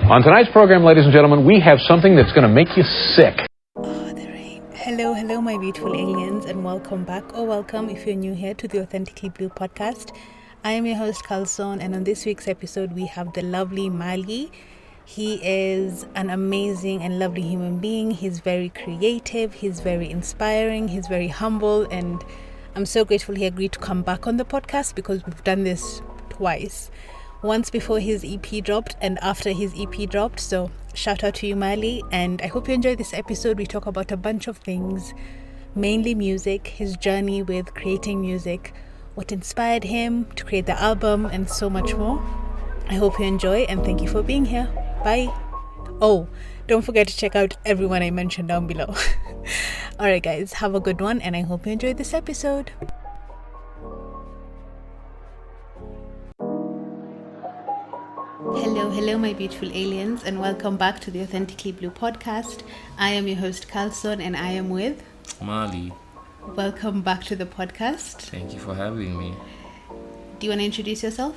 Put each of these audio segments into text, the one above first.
On tonight's program, ladies and gentlemen, we have something that's going to make you sick. Oh, the rain. Hello, my beautiful aliens, and welcome back, or welcome if you're new here to the Authentically Blue podcast. I am your host, Carlson, and on this week's episode, we have the lovely Maali. He is an amazing and lovely human being. He's very creative, he's very inspiring, he's very humble, and I'm so grateful he agreed to come back on the podcast because we've done this twice. Once before his EP dropped and after his EP dropped. So shout out to you, Maali, and I hope you enjoy this episode. We talk about a bunch of things, mainly music, his journey with creating music, what inspired him to create the album, and so much more. I hope you enjoy, and thank you for being here. Bye. Oh, don't forget to check out everyone I mentioned down below. Alright guys, have a good one, and I hope you enjoyed this episode. Hello, my beautiful aliens, and welcome back to the Authentically Blue podcast. I am your host, Carlson, and I am with Maali. Welcome back to the podcast. Thank you for having me. Do you want to introduce yourself?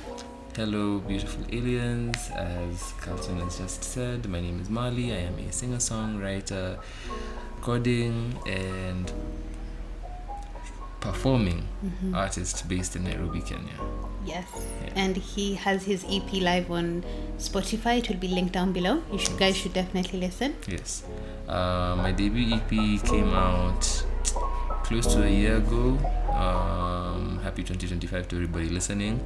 Hello, beautiful aliens. As Carlton has just said, my name is Maali. I am a singer-songwriter, recording and performing artist based in Nairobi, Kenya. Yes, yeah. And he has his EP live on Spotify. It will be linked down below. You guys should definitely listen. Yes. My debut EP came out close to a year ago. Happy 2025 to everybody listening.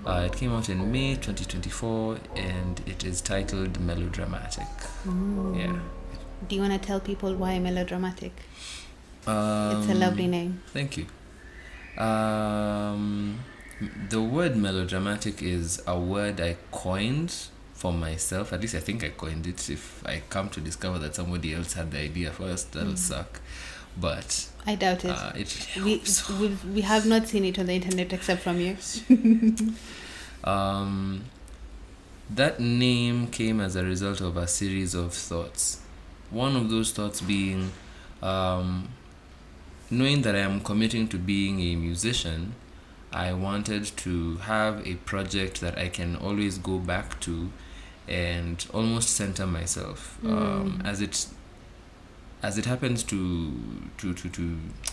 It came out in May 2024 and it is titled Melodramatic. Yeah. Do you want to tell people why Melodramatic? It's a lovely name. Thank you. The word melodramatic is a word I coined for myself. At least I think I coined it. If I come to discover that somebody else had the idea first, that'll suck. But I doubt it. We have not seen it on the internet except from you. That name came as a result of a series of thoughts. One of those thoughts being knowing that I am committing to being a musician, I wanted to have a project that I can always go back to and almost center myself. As it happens to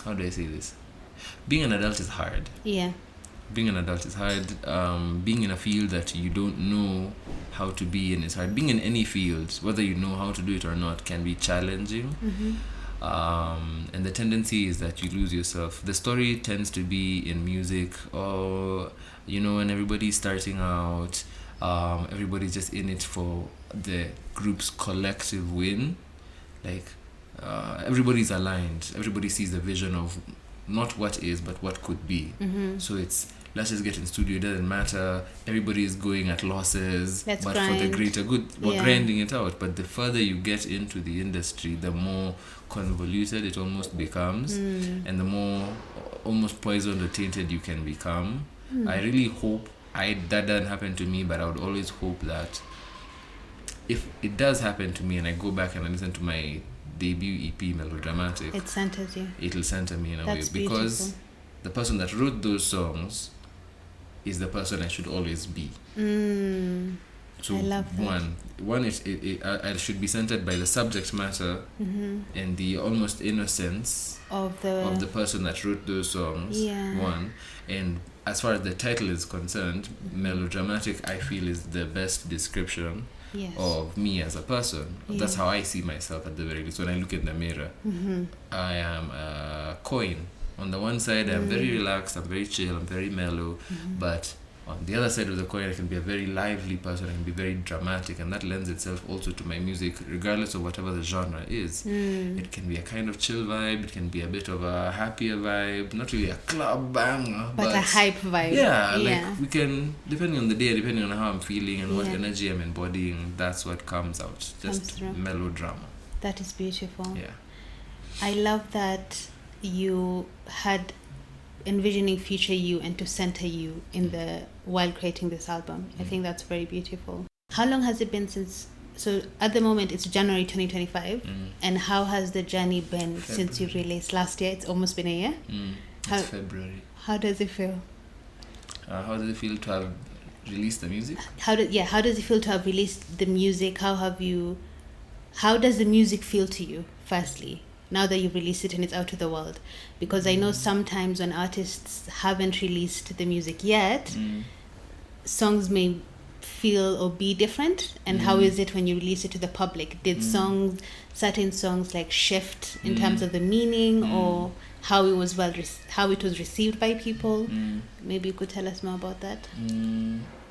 how do I say this? Being an adult is hard. Yeah. Being an adult is hard. Being in a field that you don't know how to be in is hard. Being in any field, whether you know how to do it or not, can be challenging. And the tendency is that you lose yourself. The story tends to be in music, when everybody's starting out, everybody's just in it for the group's collective win. Like, everybody's aligned. Everybody sees the vision of not what is, but what could be. So it's, let's just get in studio, it doesn't matter. Everybody is going at losses, but grind. for the greater good, we're grinding it out. But the further you get into the industry, the more convoluted it almost becomes, and the more almost poisoned or tainted you can become. I really hope that doesn't happen to me, but I would always hope that if it does happen to me and I go back and I listen to my debut EP, Melodramatic, it centers you. It'll center me in a That's way, because beautiful. the person that wrote those songs is the person I should always be. So I love that. One is I should be centered by the subject matter and the almost innocence of the person that wrote those songs. One, and as far as the title is concerned, Melodramatic, I feel, is the best description of me as a person. That's how I see myself at the very least. When I look in the mirror, I am a coin. On the one side, I'm very relaxed, I'm very chill, I'm very mellow, but on the other side of the coin, I can be a very lively person, I can be very dramatic, and that lends itself also to my music, regardless of whatever the genre is. It can be a kind of chill vibe, it can be a bit of a happier vibe, not really a club banger, but a hype vibe. Like we can, depending on the day, depending on how I'm feeling and what energy I'm embodying, that's what comes out. Just melodrama. That is beautiful. Yeah. I love that you had envisioning future you and to center you in the while creating this album. I think that's very beautiful. How long has it been since? So at the moment it's January 2025, and how has the journey been since you released last year? It's almost been a year. It's February. How does it feel? How does it feel to have release the music. How does it feel to have released the music? How does the music feel to you, firstly, now that you've released it and it's out to the world? Because I know sometimes when artists haven't released the music yet, songs may feel or be different. And how is it when you release it to the public? Did certain songs like shift in terms of the meaning or how it was received by people? Maybe you could tell us more about that.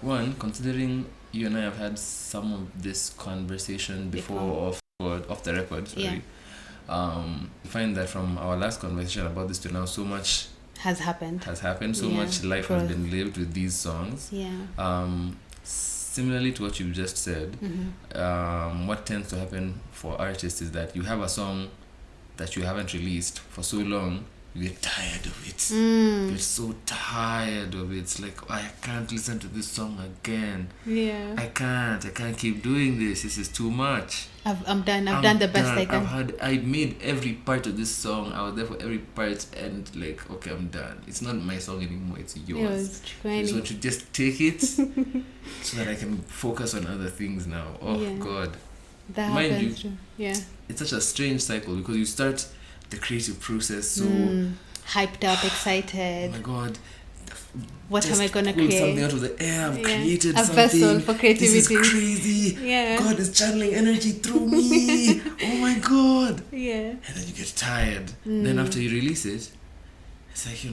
One, considering you and I have had some of this conversation before off the record, sorry. You find that from our last conversation about this to now, so much has happened. So much life has been lived with these songs. Similarly to what you just said, what tends to happen for artists is that you have a song that you haven't released for so long, you get tired of it. You're so tired of it. It's like, I can't listen to this song again. I can't keep doing this. This is too much. I've done the best I can. I made every part of this song. I was there for every part, and like, okay, I'm done. It's not my song anymore. It's yours. I just want to just take it so that I can focus on other things now. God. That Mind happens. you, yeah. It's such a strange cycle because you start the creative process so hyped up, excited. Oh my God. What am I gonna create? Something out of the air. I've created a something. vessel for creativity. This is crazy. Yeah. God is channeling energy through me. Oh my God. Yeah. And then you get tired. Then after you release it, it's like,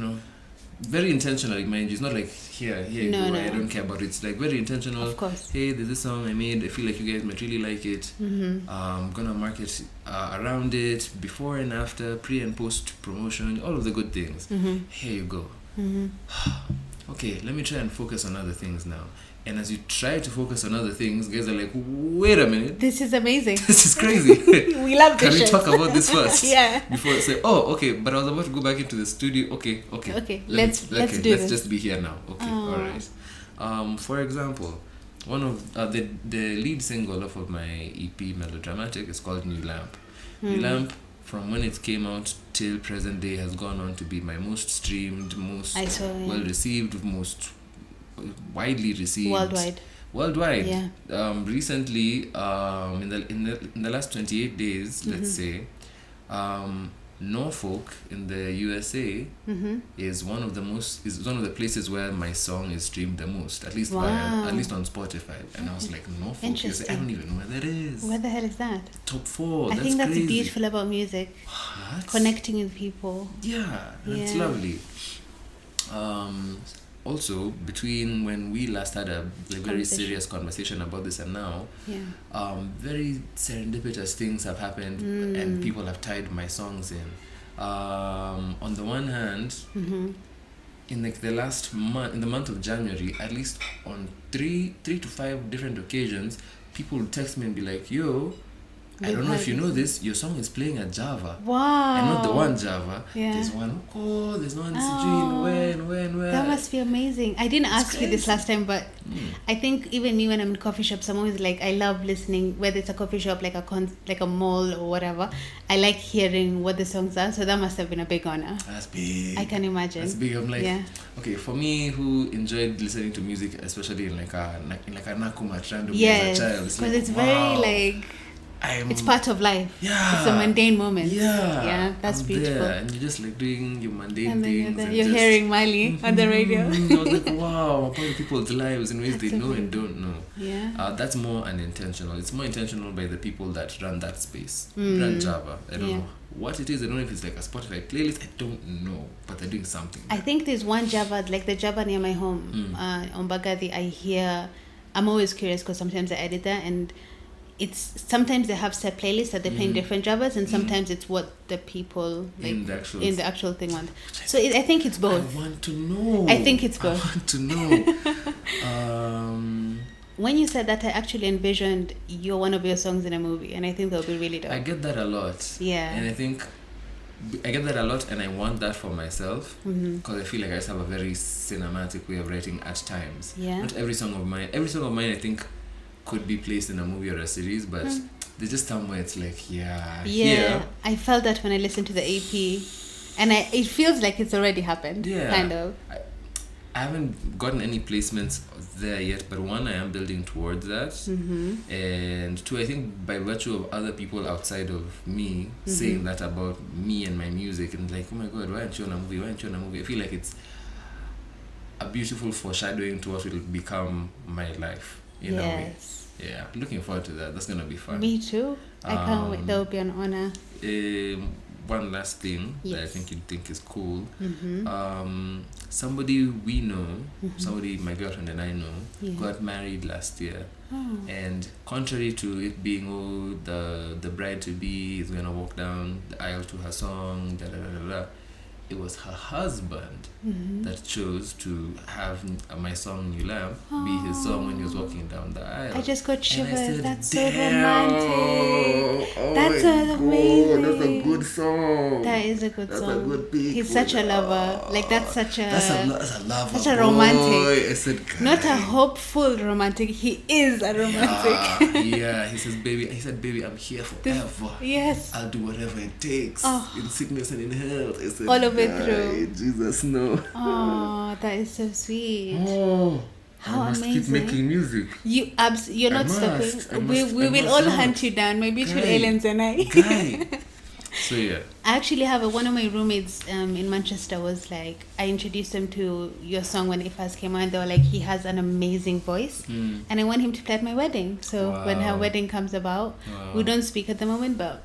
very intentionally, mind you. It's not like here you go. I don't care about it. It's like very intentional. Of course. Hey, there's this song I made. I feel like you guys might really like it. I'm gonna market around it, before and after, pre and post promotion, all of the good things. Here you go. Okay, let me try and focus on other things now. And as you try to focus on other things, guys are like, wait a minute. This is amazing. This is crazy. We love this. Can we talk about this first? Before I say, okay, but I was about to go back into the studio. Okay. Let's do this. Let's just be here now. Okay, all right. For example, one of the lead single off of my EP, Melodramatic, is called New Lamp. New Lamp, from when it came out till present day, has gone on to be my most streamed, most well received, most widely received worldwide. Recently, in the last 28 days, let's say, Norfolk in the USA is one of the places where my song is streamed the most, at least on Spotify. And I was like, Norfolk, USA, I don't even know where that is. Where the hell is that? Top 4. I think that's crazy. beautiful about music. What? Connecting with people. It's lovely. Also, between when we last had a very serious conversation about this and now, very serendipitous things have happened and people have tied my songs in. On the one hand, in like the last month, in the month of January, at least on three to 5 different occasions, people would text me and be like, yo, I don't know if you know this, your song is playing at Java. Wow. And not the one Java. There's one, there's one when. That must be amazing. I didn't ask you this last time, but I think even me when I'm in coffee shops, I'm always like, I love listening, whether it's a coffee shop, like a mall or whatever. I like hearing what the songs are, so that must have been a big honor. That's big. I can imagine. That's big. I'm like, okay, for me who enjoyed listening to music, especially in like a Nakumat random as a child, because it's very like... it's part of life. It's a mundane moment. That's beautiful. There, and you're just like doing your mundane things. And you're hearing Maali on the radio. I was like, wow, I'm part of people's lives in ways they know and don't know. That's more unintentional. It's more intentional by the people that run that space. Run Java. I don't know what it is. I don't know if it's like a Spotify playlist. I don't know, but they're doing something. I think there's one Java, like the Java near my home, on Bagadi. I'm always curious because sometimes I edit there and sometimes they have set playlists that they're playing different Javas, and sometimes it's what the people like in the actual thing want. So I think it's both. I want to know. I think it's both. I want to know. When you said that, I actually envisioned one of your songs in a movie, and I think that would be really dope. I get that a lot. And I think I get that a lot, and I want that for myself because I feel like I just have a very cinematic way of writing at times. Not every song of mine. Every song of mine, I think, could be placed in a movie or a series, but there's just somewhere it's like, here. I felt that when I listened to the EP, and it feels like it's already happened, kind of. I haven't gotten any placements there yet, but one, I am building towards that. And two, I think by virtue of other people outside of me saying that about me and my music, and like, oh my God, why aren't you on a movie? Why aren't you on a movie? I feel like it's a beautiful foreshadowing to what will become my life in a way. Yeah, looking forward to that. That's gonna be fun. Me too. I can't wait. That will be an honor. One last thing that I think you'd think is cool. Somebody we know, somebody my girlfriend and I know, got married last year. And contrary to it being the bride to be is gonna walk down the aisle to her song, da da da da da, it was her husband that chose to have my song New Lamb be his song when he was walking down the aisle. I just got shivers. Said, that's so romantic. That's so amazing. That's a good song. That is a good that's song. A good beat. He's such a lover. Like that's a lover. Such a romantic. I said, not a hopeful romantic. He is a romantic. Yeah. He says, baby. He said, baby, I'm here forever. Yes. I'll do whatever it takes in sickness and in health. I said, all of it through. Jesus, no. Oh, that is so sweet. Oh, how I must amazing! Keep making music. You're not stopping. We will all hunt you down. My beautiful aliens and I. Guy. So yeah. I actually have one of my roommates in Manchester was like, I introduced him to your song when it first came out, and they were like, he has an amazing voice, and I want him to play at my wedding. So when her wedding comes about, we don't speak at the moment, but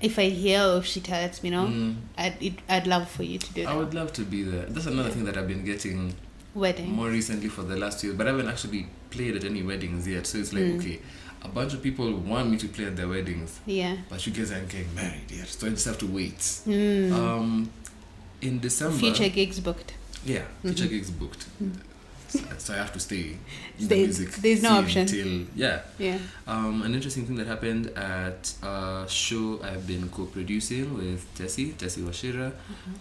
if I hear or if she tells me, I'd love for you to do that. I would love to be there. That's another thing that I've been getting more recently for the last year, but I haven't actually played at any weddings yet. So it's like, okay, a bunch of people want me to play at their weddings, but you guys aren't getting married yet, so I just have to wait. In December, future gigs booked. Yeah, future gigs booked. So I have to stay in the music. There's no option. Till, an interesting thing that happened at a show I've been co-producing with Tessie Washira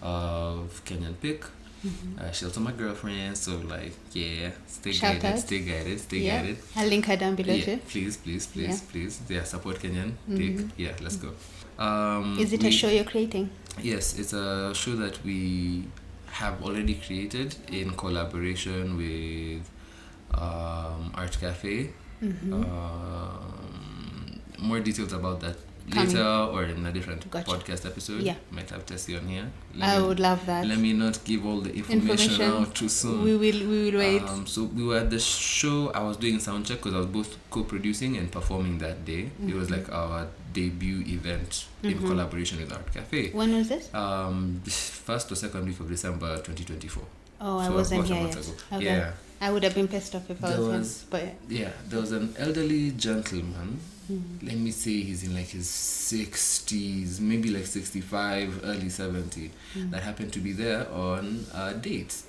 of Kenyan Pick. She's also my girlfriend, so like, stay guided. I'll link her down below too. Please. Yeah, support Kenyan Pick. Yeah, let's go. Is it a show you're creating? Yes, it's a show that we have already created in collaboration with Art Cafe. More details about that later or in a different podcast episode. Might have Tessie on here. I would love that. Let me not give all the information out too soon. We will wait. So we were at the show. I was doing sound check because I was both co-producing and performing that day. It was like our debut event in collaboration with Art Cafe. When was this? First or second week of December 2024. Oh, I wasn't here yet. Okay. Yeah. I would have been pissed off if I was here. But there was an elderly gentleman. Let me say he's in like his 60s, maybe like 65, early 70, that happened to be there on a date.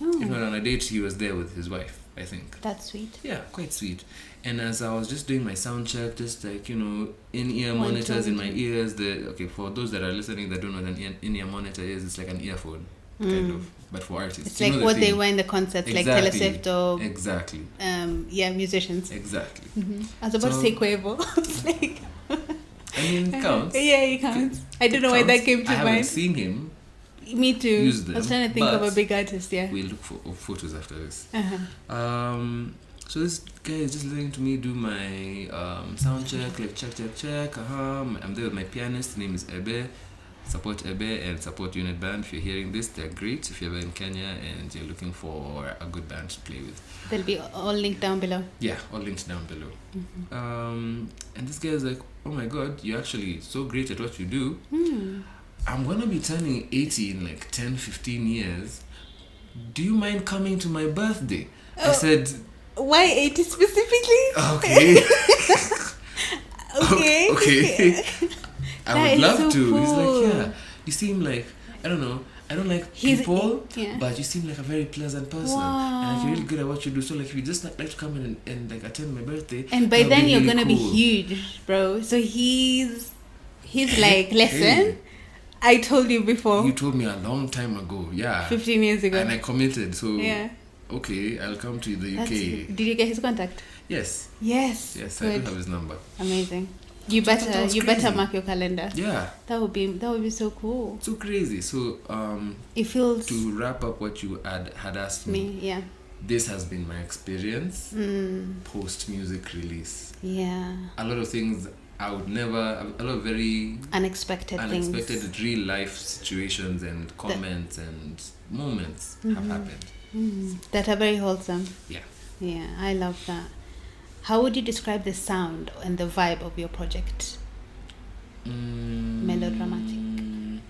If not on a date, he was there with his wife, I think. That's sweet. Yeah, quite sweet. And as I was just doing my sound check, just like, in-ear monitors in my ears. For those that are listening that don't know what an in-ear monitor is, it's like an earphone, kind of, but for artists. It's like what they wear in the concerts, like Taylor Swift or... Exactly. Musicians. Exactly. I was about to say Quavo. Like... I mean, it counts. Yeah, it counts. I don't know why that came to mind. I haven't seen him. Me too. Use them, I was trying to think of a big artist, We'll look for photos after this. So this guy is just listening to me do my sound check, like check. I'm there with my pianist. His name is Ebe. Support Ebe and support Unit Band. If you're hearing this, they're great. If you're ever in Kenya and you're looking for a good band to play with, they'll be all linked down below. Yeah, all linked down below. And this guy is like, oh my God, you're actually so great at what you do. I'm gonna be turning 80 in like 10-15 years. Do you mind coming to my birthday? I said, why 80 specifically? Okay. Okay. I would love to. Cool. He's like, yeah. You seem like, I don't know. I don't like people, but you seem like a very pleasant person. Wow. And like, you're really good at what you do. So like, if you just like to come in and like attend my birthday. And by then you're really gonna be huge, bro. So he's like, listen. I told you before. You told me a long time ago, 15 years ago. And I committed, so okay, I'll come to the UK. Did you get his contact? Yes. Yes, I do have his number. Amazing. You I thought that was better crazy. mark your calendar. Yeah, That would be so cool. so crazy. So It feels to wrap up what you had asked me, yeah. this has been my experience post music release. Yeah. A lot of things I would never, a lot of very Unexpected things. real life situations and comments and moments have happened. That are very wholesome. Yeah. Yeah, I love that. How would you describe the sound and the vibe of your project? Melodramatic.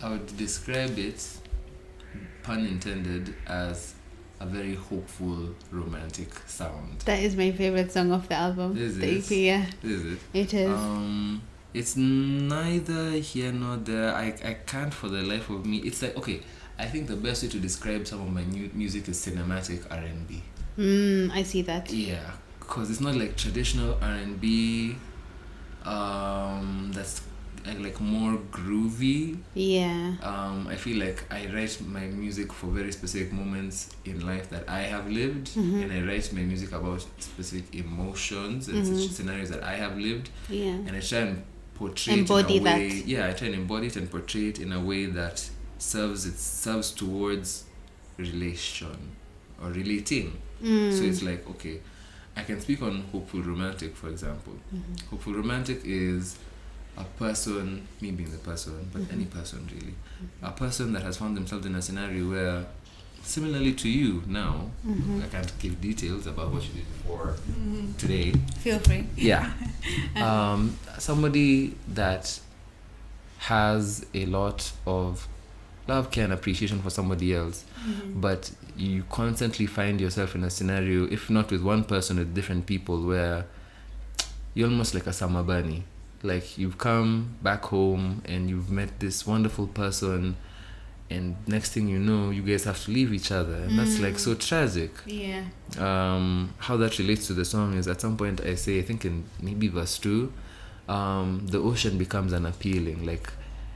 I would describe it, pun intended, as a very hopeful, romantic sound. That is my favorite song of the album. Is the it? EP, yeah. Is it? It is. It's neither here nor there. I can't for the life of me. It's like, okay, I think the best way to describe some of my new music is cinematic R&B. I see that. Yeah, because it's not like traditional R&B. That's like more groovy. Yeah. I feel like I write my music for very specific moments in life that I have lived, and I write my music about specific emotions and scenarios that I have lived, Yeah. and I try and portray Embody it in a way. that. Yeah, I try and embody it and portray it in a way that serves towards relation or relating. So it's like, okay, I can speak on Hopeful Romantic, for example. Hopeful Romantic is a person, me being the person, but any person really, a person that has found themselves in a scenario where, similarly to you now, I can't give details about what you did before today. Feel free. Yeah. Somebody that has a lot of love, care, and appreciation for somebody else, but you constantly find yourself in a scenario, if not with one person, with different people, where you're almost like a summer bunny. Like, you've come back home and you've met this wonderful person, and next thing you know, you guys have to leave each other, and that's like so tragic. Yeah. How that relates to the song is, at some point I say, I think in maybe verse 2, the ocean becomes unappealing. Like,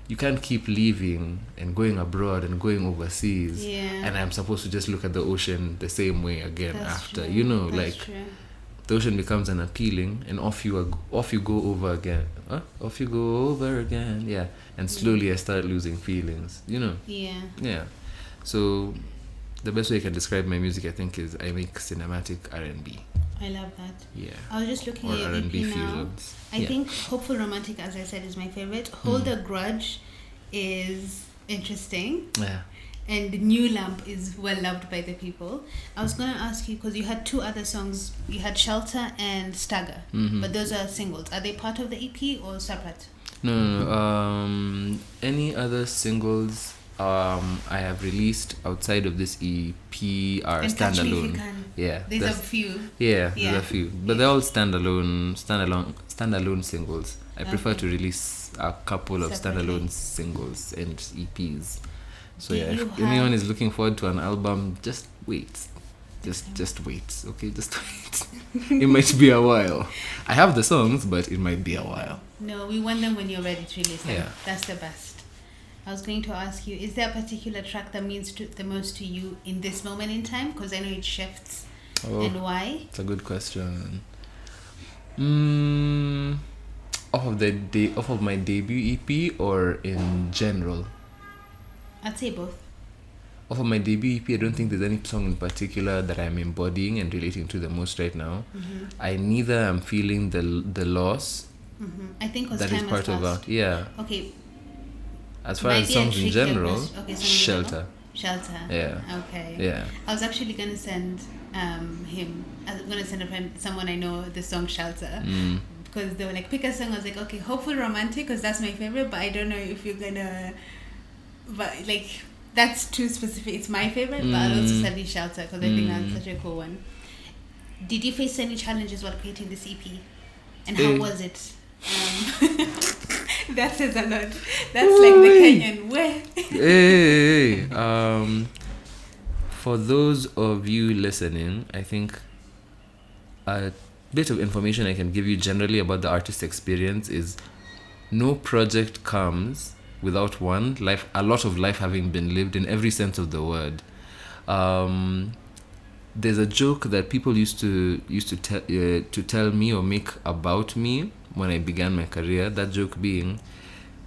you can't keep leaving and going abroad and going overseas, Yeah. and I'm supposed to just look at the ocean the same way again That's after. true. You know, That's like, true. the ocean becomes unappealing, and off you go over again. Off you go over again. Yeah, and slowly I start losing feelings. You know. Yeah. Yeah. So the best way I can describe my music, I think, is I make cinematic R&B. I love that. Yeah. I was just looking Or at your R&B EP now. fusions. I think Hopeful Romantic, as I said, is my favorite. Hold a Grudge is interesting. Yeah. And New Lamp is well loved by the people. I was going to ask you, because you had two other songs. You had Shelter and Stagger. But those are singles. Are they part of the EP or separate? No. Any other singles I have released outside of this EP are And Catch Me If You standalone. Can. Yeah. There's a that's- few. Yeah, Yeah. there's a few, but they're all standalone singles. I prefer to release a couple of Separately. standalone singles and EPs. So Do yeah, you if have- anyone is looking forward to an album, just wait. Just wait, okay? Just wait. It might be a while. I have the songs, but it might be a while. No, we want them when you're ready to release them. Yeah. That's the best. I was going to ask you, is there a particular track that means the most to you in this moment in time? Because I know it shifts. And why? It's a good question. Off of my debut EP or in general? I'd say both. Off of my debut EP, I don't think there's any song in particular that I'm embodying and relating to the most right now. I neither am feeling the loss I think because that time is part has of passed. that. Yeah. Okay. As far Might as be a songs in tricky general, question. Okay, songs in Shelter. general? Shelter. Yeah. Okay. Yeah. I was actually going to send I'm going to send a friend, someone I know, the song Shelter. Because they were like, pick a song. I was like, okay, Hopeful Romantic, because that's my favorite, but I don't know if you're going to... But, like, that's too specific. It's my favorite, but I'll also send you Shelter, because I think that's such a cool one. Did you face any challenges while creating this EP? And how was it? That says a lot. That's like the Kenyan way. Hey. For those of you listening, I think a bit of information I can give you generally about the artist experience is no project comes without a lot of life having been lived in every sense of the word. there's a joke that people used to tell me or make about me when I began my career. That joke being,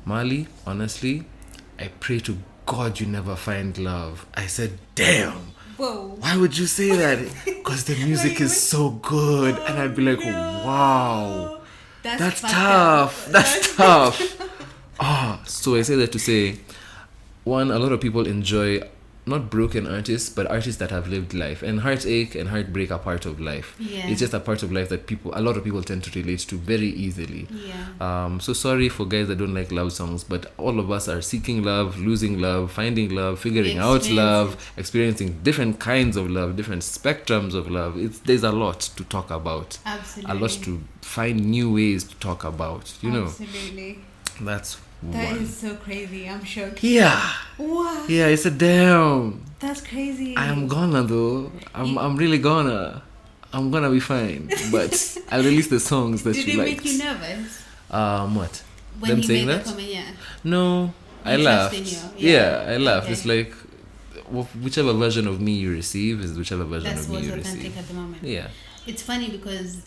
Maali, honestly, I pray to God you never find love. I said, damn. Whoa. Why would you say that? Because the music is so good. And I'd be like, wow. That's tough. That's tough. So I say that to say, one, a lot of people enjoy not broken artists, but artists that have lived life. And heartache and heartbreak are part of life. Yeah. It's just a part of life that a lot of people tend to relate to very easily. Yeah. So sorry for guys that don't like love songs, but all of us are seeking love, losing love, finding love, figuring out love, experiencing different kinds of love, different spectrums of love. There's a lot to talk about. Absolutely. A lot to find new ways to talk about. Absolutely. That is so crazy. I'm shocked. Yeah. What? Yeah, it's a damn. That's crazy. I am gonna though. I'm really gonna. I'm gonna be fine. But I'll release the songs that you like. Did it make you nervous? What? When Them he saying made that? the comment, yeah. No, I You laughed. trust in you. Yeah, I laughed. Okay. It's like whichever version of me you receive is whichever version That's of me what's you authentic receive. at the moment. Yeah. It's funny because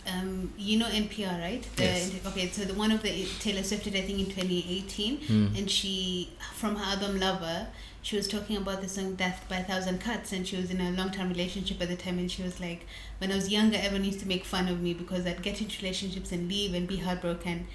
you know NPR, right? Yes. Okay, so one of the Taylor Swift did, I think, in 2018, and she, from her album Lover, she was talking about the song Death by a Thousand Cuts, and she was in a long-term relationship at the time, and she was like, when I was younger, everyone used to make fun of me because I'd get into relationships and leave and be heartbroken,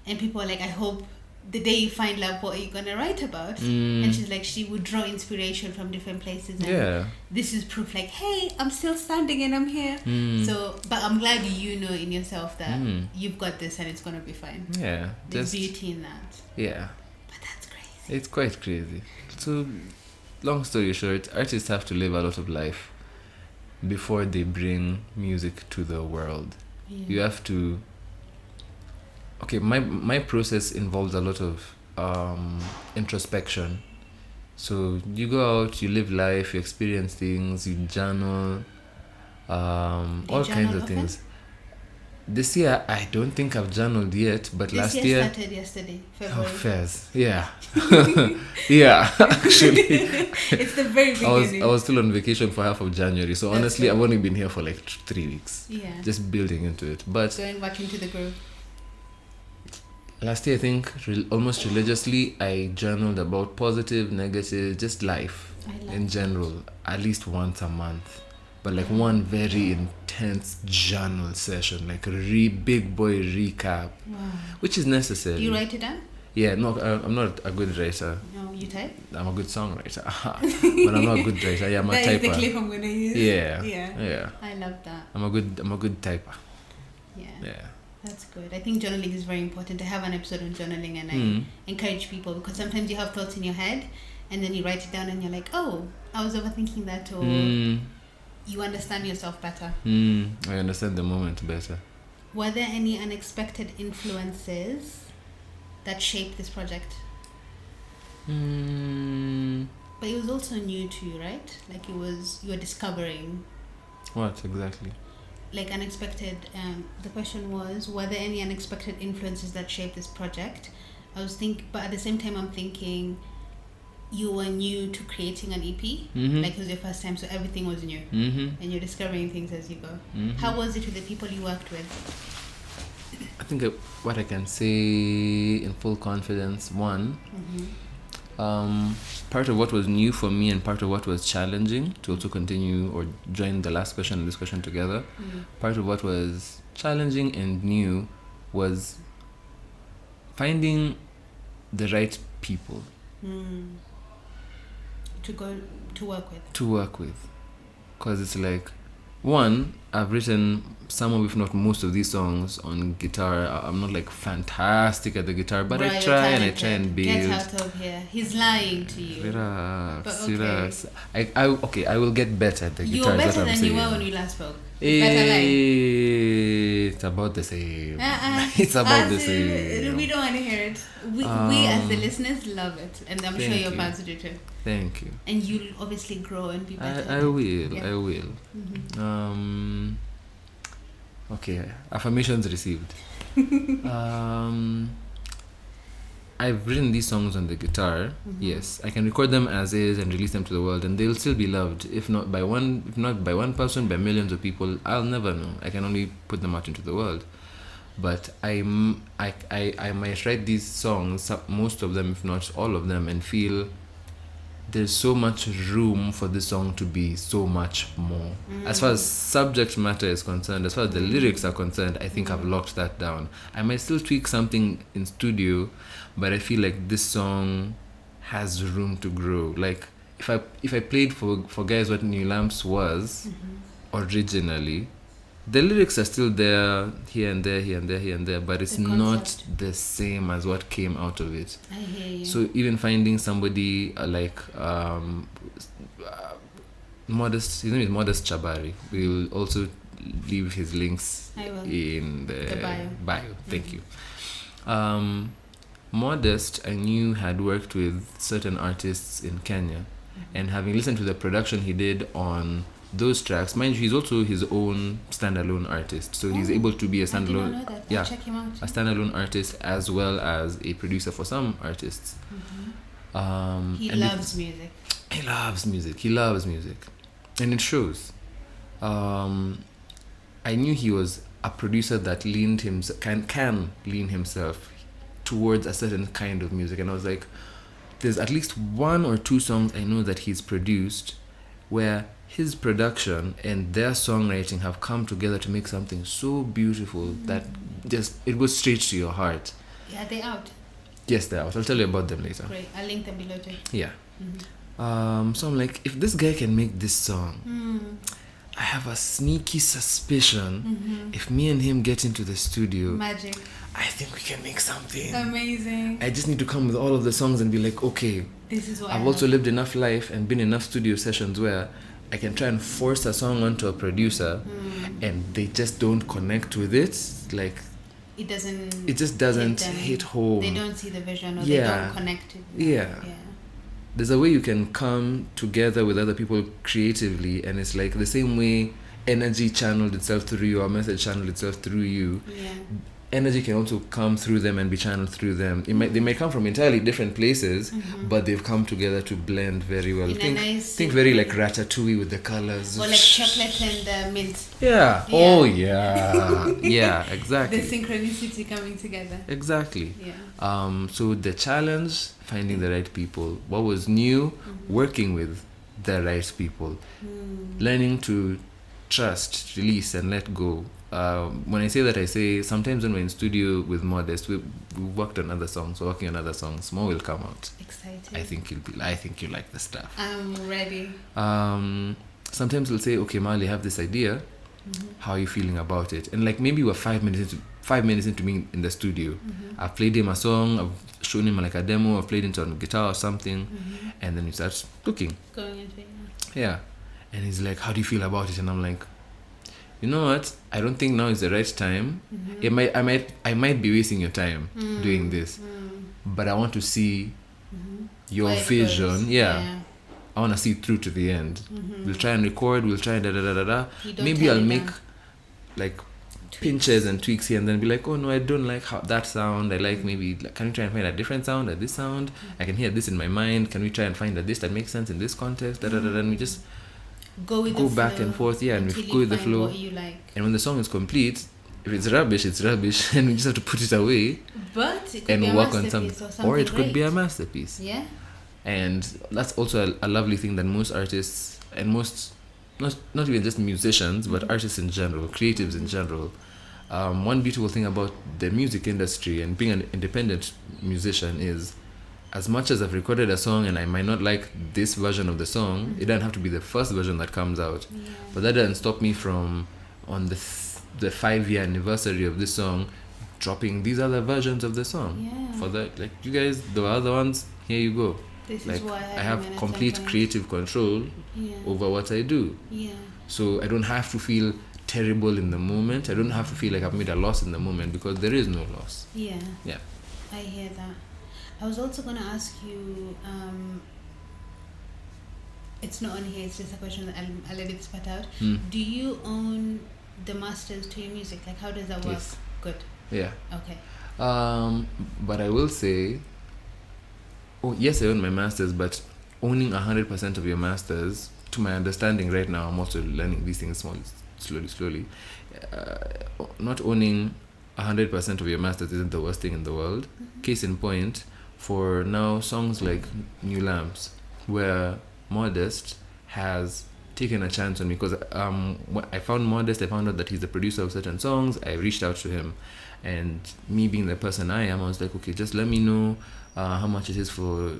and people were like, I hope the day you find love, what are you gonna write about? And she's like, she would draw inspiration from different places, and this is proof, like, hey, I'm still standing and I'm here. So, but I'm glad you know in yourself that you've got this and it's gonna be fine. Yeah, There's beauty in that. Yeah, but that's crazy. It's quite crazy. So, long story short, artists have to live a lot of life before they bring music to the world. You have to. Okay, my process involves a lot of introspection. So you go out, you live life, you experience things, you journal, all kinds of things. This year, I don't think I've journaled yet, but last year started yesterday, February. Fairs, yeah. Yeah, actually. It's the very beginning. I was still on vacation for half of January, so That's honestly, right. I've only been here for like 3 weeks. Yeah. Just building into it. But going back into the groove. Last year, I think, almost religiously, I journaled about positive, negative, just life in general, at least once a month. But like one very intense journal session, like a big boy recap, which is necessary. Do you write it down? Yeah, no, I'm not a good writer. No, you type? I'm a good songwriter. But I'm not a good writer. Yeah, I'm a typer. That is the clip I'm going to use. Yeah. I love that. I'm a good typer. Yeah. That's good. I think journaling is very important. I have an episode on journaling, and I encourage people, because sometimes you have thoughts in your head and then you write it down and you're like, oh, I was overthinking that, or you understand yourself better. I understand the moment better. Were there any unexpected influences that shaped this project? But it was also new to you, right? Like you were discovering. What exactly? Like unexpected. The question was, were there any unexpected influences that shaped this project? But at the same time, I'm thinking you were new to creating an EP. Like it was your first time, so everything was new, and you're discovering things as you go. How was it with the people you worked with? I think what I can say in full confidence, one, part of what was new for me and part of what was challenging, to also continue or join the last question and this question together, part of what was challenging and new was finding the right people to work with. Because it's like, one, I've written some of, if not most of these songs on guitar. I'm not like fantastic at the guitar, but I try and build. Get out of here. He's lying to you. Relax. I will get better at the guitar. You're better than you were when we last spoke. It's about the same. It's about the same. We don't want to hear it. We as the listeners love it, and I'm sure your fans do too. Thank you. And you'll obviously grow and be better. I will. Okay, affirmations received. I've written these songs on the guitar. Yes, I can record them as is and release them to the world, and they'll still be loved. If not by one person, by millions of people, I'll never know. I can only put them out into the world. But I might write these songs, most of them, if not all of them, and feel there's so much room for this song to be so much more. As far as subject matter is concerned, as far as the lyrics are concerned, I think I've locked that down. I might still tweak something in studio, but I feel like this song has room to grow. Like if I played for guys what New Lamps was originally, the lyrics are still there, here and there, here and there, here and there, but it's not the same as what came out of it. I hear you. So even finding somebody like Modest, his name is Modest Chabari. We will also leave his links in the bio. Thank you. Modest, I knew, had worked with certain artists in Kenya, and having listened to the production he did on those tracks, mind you, he's also his own standalone artist, so he's able to be a standalone. I did not know that. I'll check him out. A standalone artist as well as a producer for some artists. He loves music. He loves music. He loves music, and it shows. I knew he was a producer that leaned can lean himself towards a certain kind of music, and I was like, there's at least one or two songs I know that he's produced where his production and their songwriting have come together to make something so beautiful that just it goes straight to your heart. Yeah, they out. Yes, they're out. I'll tell you about them later. Great. I'll link them below too. Yeah. So I'm like, if this guy can make this song, I have a sneaky suspicion if me and him get into the studio, magic, I think we can make something amazing. I just need to come with all of the songs and be like, okay, this is what I've also lived enough life and been in enough studio sessions where I can try and force a song onto a producer and they just don't connect with it. Like it just doesn't hit home. They don't see the vision, or they don't connect it. Yeah. There's a way you can come together with other people creatively, and it's like the same way energy channeled itself through you or message channeled itself through you. Energy can also come through them and be channeled through them. They might come from entirely different places, but they've come together to blend very well. Think very like ratatouille with the colors. Or like chocolate and mint. Yeah. Oh yeah. Yeah, exactly. The synchronicity coming together. Exactly. Yeah. So the challenge, finding the right people. What was new, working with the right people. Learning to trust, release, and let go. When I say that, I say sometimes when we're in studio with Modest, we worked on other songs, working on other songs, more will come out. Excited. I think you like the stuff. I'm ready. Sometimes we'll say, okay, Maali, I have this idea. How are you feeling about it? And like maybe we're 5 minutes into being in the studio. I've played him a song, I've shown him like a demo, I've played it on guitar or something, and then we start cooking. Going into it. Yeah. And he's like, how do you feel about it? And I'm like, you know what? I don't think now is the right time. I might be wasting your time doing this, but I want to see your vision. Yeah. I want to see it through to the end. We'll try and record. We'll try and Maybe I'll make like pinches and tweaks here and then be like, oh no, I don't like how that sound. I like maybe can we try and find a different sound at this sound? I can hear this in my mind. Can we try and find this that makes sense in this context? And we just go back and forth, and we go with the flow. What you like. And when the song is complete, if it's rubbish, it's rubbish, and we just have to put it away. But it could and be a work on masterpiece or it great. could be a masterpiece. Yeah. And that's also a lovely thing that most artists and most not even just musicians, but artists in general, creatives in general. One beautiful thing about the music industry and being an independent musician is, as much as I've recorded a song and I might not like this version of the song, it doesn't have to be the first version that comes out. But that doesn't stop me from, on the 5-year anniversary of this song, dropping these other versions of the song. For that, like, you guys, the other ones, here you go. This like, is why I have complete creative control over what I do. So I don't have to feel terrible in the moment. I don't have to feel like I've made a loss in the moment, because there is no loss. Yeah. I hear that. I was also going to ask you, it's not on here, it's just a question that I'll let it spat out. Do you own the masters to your music? Like, how does that work? Yes. Good. Yeah. Okay. But I will say, yes, I own my masters, but owning 100% of your masters, to my understanding right now, I'm also learning these things slowly. Not owning 100% of your masters isn't the worst thing in the world. Case in point, for now, songs like New Lamps, where Modest has taken a chance on me, because when I found Modest, I found out that he's the producer of certain songs. I reached out to him, and me being the person I am, I was like, okay, just let me know how much it is for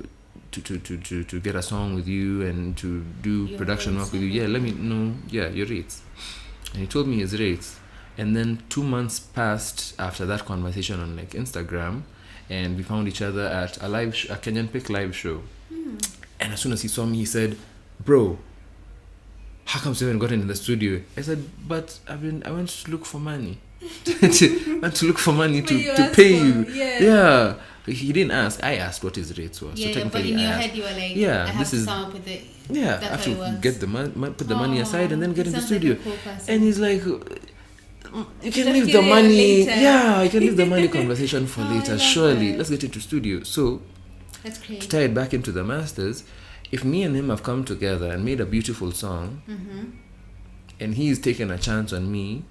to get a song with you and to do Your production rates, work with you. Yeah, let me know. Yeah, your rates. And he told me his rates. And then 2 months passed after that conversation on like Instagram, and we found each other at a Kenyan Pick live show. And as soon as he saw me, he said, "Bro, how come you haven't gotten in the studio?" I said, "But I went to look for money. I went to look for money to pay you." Yeah. He didn't ask. I asked what his rates were. Yeah, so technically, but in your I asked, head you were like, yeah, I have this to is come up with it. yeah. I That's have how it to works. get the put the money aside, and then get he in the sounds like studio. a cool person. And he's like, "You can Just leave give the it money. later." Yeah, you can leave the money conversation for Oh, I later. love Surely, that. let's get into studio." So That's great. to tie it back into the masters, if me and him have come together and made a beautiful song, and he's taken a chance on me,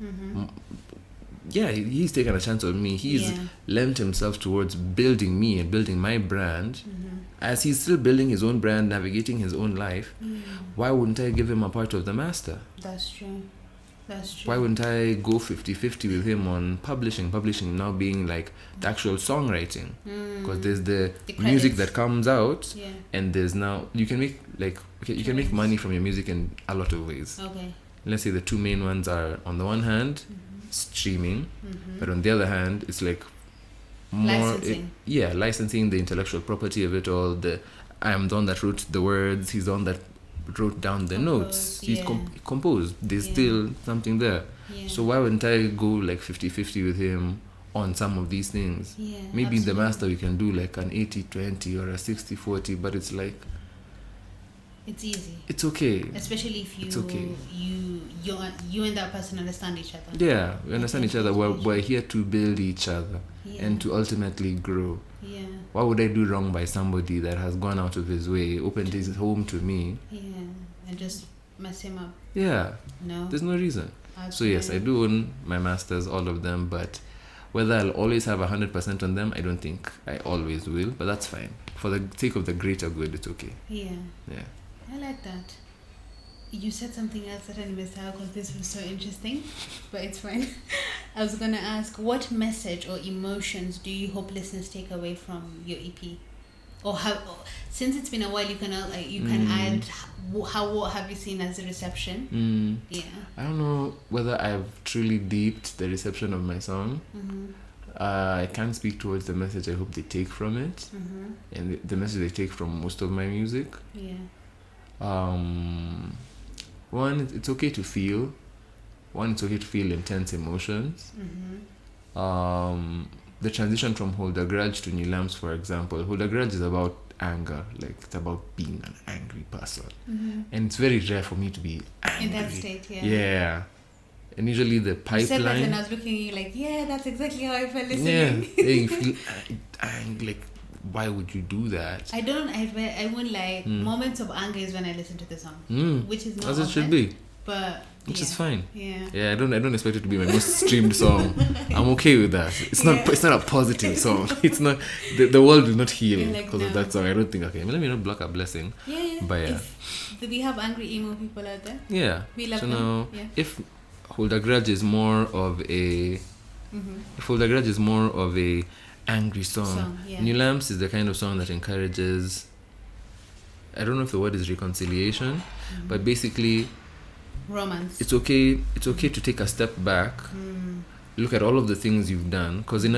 he's taken a chance on me. He's lent himself towards building me and building my brand. As he's still building his own brand, navigating his own life, why wouldn't I give him a part of the master? That's true. That's true. Why wouldn't I go 50-50 with him on publishing now being like the actual songwriting? Because there's the music credits that comes out, Yeah. and there's now you can make you can make money from your music in a lot of ways. Okay. Let's say the two main ones are, on the one hand, streaming, but on the other hand, it's like more Licensing. licensing the intellectual property of it all. I'm the one that wrote the words, he's the one that wrote down the notes, he's composed. There's still something there. Yeah. So why wouldn't I go like 50-50 with him on some of these things? Yeah, Maybe in the absolutely. master we can do like an 80-20 or a 60-40, but it's like, It's easy. it's okay. Especially if It's okay. you and that person understand each other. Yeah, we understand each other. We're here to build each other and to ultimately grow. Yeah. Why would I do wrong by somebody that has gone out of his way, opened his home to me? Yeah. And just mess him up. Yeah, No. there's no reason. So Absolutely. yes, I do own my masters, all of them, but whether I'll always have 100% on them, I don't think I always will, but that's fine. For the sake of the greater good, it's okay. Yeah. Yeah. I like that. You said something else that I missed out because this was so interesting, but it's fine. I was gonna ask, what message or emotions do you hope listeners take away from your EP, or since it's been a while, you can add what have you seen as the reception? Yeah. I don't know whether I've truly deeped the reception of my song. I can't speak towards the message I hope they take from it, and the message they take from most of my music. Yeah. One, it's okay to feel. It's okay to feel intense emotions. The transition from Hold a Grudge to New Lamps, for example. Hold a Grudge is about anger, like it's about being an angry person, and it's very rare for me to be angry. In that state, yeah. Yeah, and usually the You said that and pipeline. I was looking at you like, yeah, that's exactly how I felt Yeah, listening. you feel angry. Like, why would you do that? I won't lie. Moments of anger is when I listen to the song, which is not As it should often, be, but which yeah. is fine. Yeah. Yeah, I don't expect it to be my most streamed song. I'm okay with that. It's not a positive song. It's not the world will not heal You're like, because of no. that song. I don't think. Okay, let me not block a blessing. Yeah. But yeah. Do we have angry emo people out there? Yeah. We love so them. now, Yeah. if Hold a Grudge is more of a angry song, yeah. New Lamps is the kind of song that encourages. I don't know if the word is reconciliation, but basically, Romance. it's okay to take a step back, look at all of the things you've done, because in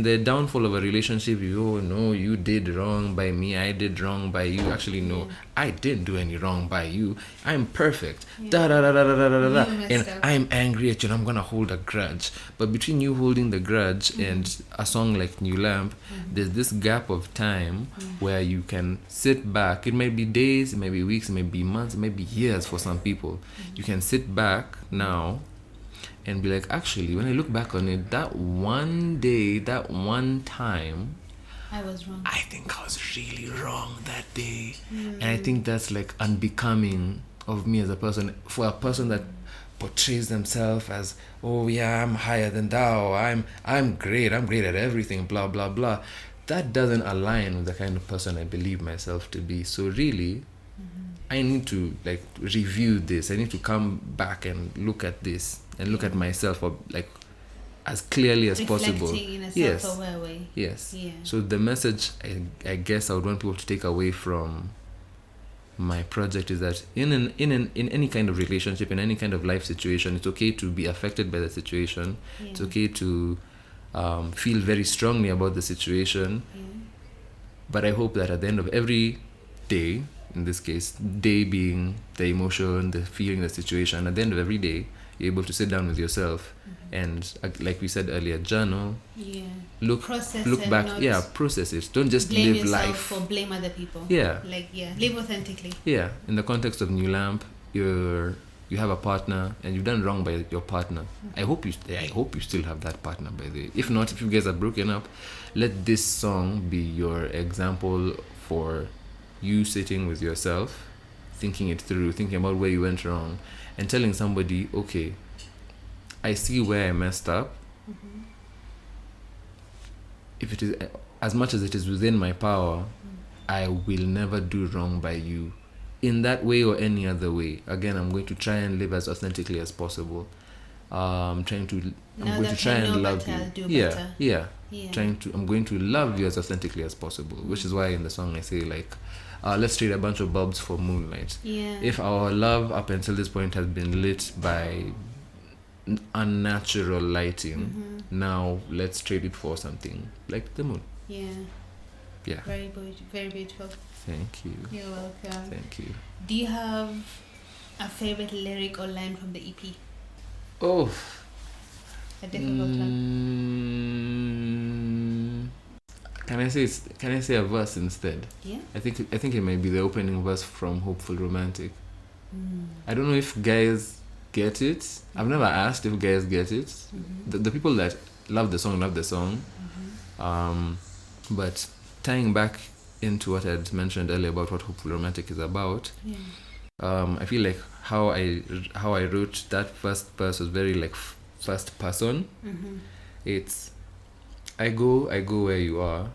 the downfall of a relationship, you did wrong by me, I did wrong by you. Actually, no, I didn't do any wrong by you. I'm perfect. Da da da da da da da da. You messed And up. I'm angry at you, and I'm gonna hold a grudge. But between you holding the grudge and a song like New Lamp, there's this gap of time where you can sit back. It might be days, it might be weeks, it might be months, it might be years for some people. You can sit back now and be like, actually, when I look back on it, that one day, that one time, I was wrong. I think I was really wrong that day. And I think that's like unbecoming of me as a person. For a person that portrays themselves as, oh yeah, I'm higher than thou, I'm great at everything, blah blah blah, that doesn't align with the kind of person I believe myself to be. So really, I need to like review this. I need to come back and look at this and look at myself, or like as clearly as possible. Reflecting in a Yes. self-aware way. Yes. Yeah. So the message I guess I would want people to take away from my project is that in any kind of relationship, in any kind of life situation, it's okay to be affected by the situation. Yeah. It's okay to feel very strongly about the situation. Yeah. But I hope that at the end of every day, in this case, day being the emotion, the feeling, the situation, at the end of every day, you're able to sit down with yourself and, like we said earlier, journal, Yeah. look Process look it, back, not process it. Don't just blame live yourself life. or blame other people. Yeah. Like, live authentically. Yeah, in the context of New Lamp, you have a partner and you've done wrong by your partner. I hope you still have that partner, by the way. If not, if you guys are broken up, let this song be your example for you sitting with yourself, thinking it through, thinking about where you went wrong, and telling somebody, okay, I see where I messed up. If it is, as much as it is within my power, I will never do wrong by you in that way or any other way. Again, I'm going to try and live as authentically as possible. I'm going to try and love you. Yeah. I'm going to love you as authentically as possible, which is why in the song I say, like, let's trade a bunch of bulbs for moonlight. Yeah. If our love up until this point has been lit by unnatural lighting, now let's trade it for something like the moon. Yeah. Very beautiful. Thank you. You're welcome. Thank you. Do you have a favorite lyric or line from the EP? Oh, A difficult one. Can I say a verse instead? Yeah. I think it might be the opening verse from Hopeful Romantic. I don't know if guys get it. I've never asked if guys get it. The people that love the song. But tying back into what I had mentioned earlier about what Hopeful Romantic is about, I feel like how I wrote that first verse was very like first person. It's I go where you are,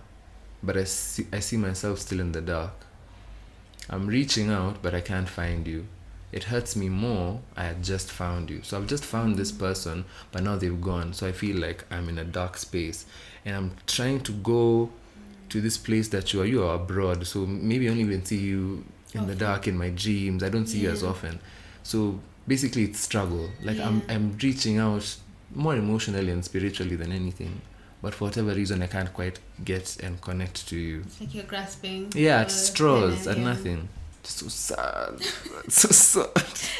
but I see myself still in the dark. I'm reaching out, but I can't find you. It hurts me more, I had just found you. So I've just found this person, but now they've gone. So I feel like I'm in a dark space, and I'm trying to go to this place that you are abroad. So maybe I don't even see you in the dark in my dreams. I don't see you as often. So basically it's struggle. Like I'm reaching out more emotionally and spiritually than anything. But for whatever reason, I can't quite get and connect to you. It's like you're grasping. At straws, at nothing. So sad. So sad.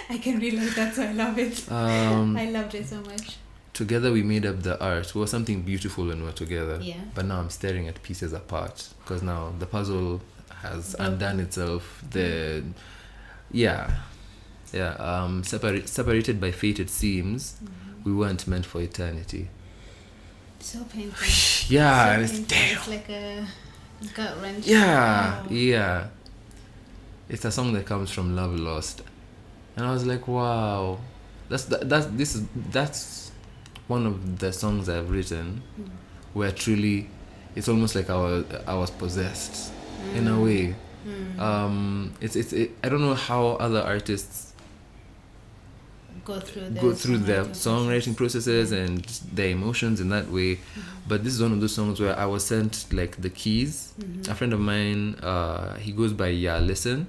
I can relate that, so I love it. I loved it so much. Together we made up the art. It was something beautiful when we were together. Yeah. But now I'm staring at pieces apart because now the puzzle has undone itself. Separated by fate, it seems. We weren't meant for eternity. So painful. Yeah, so it's painful. damn. It's like a gut wrench. Yeah, Wow. yeah. It's a song that comes from Love Lost, and I was like, wow, that's one of the songs I've written where truly it's almost like I was possessed in a way. I don't know how other artists go through their songwriting processes and their emotions in that way, but this is one of those songs where I was sent like the keys. A friend of mine, he goes by Listen.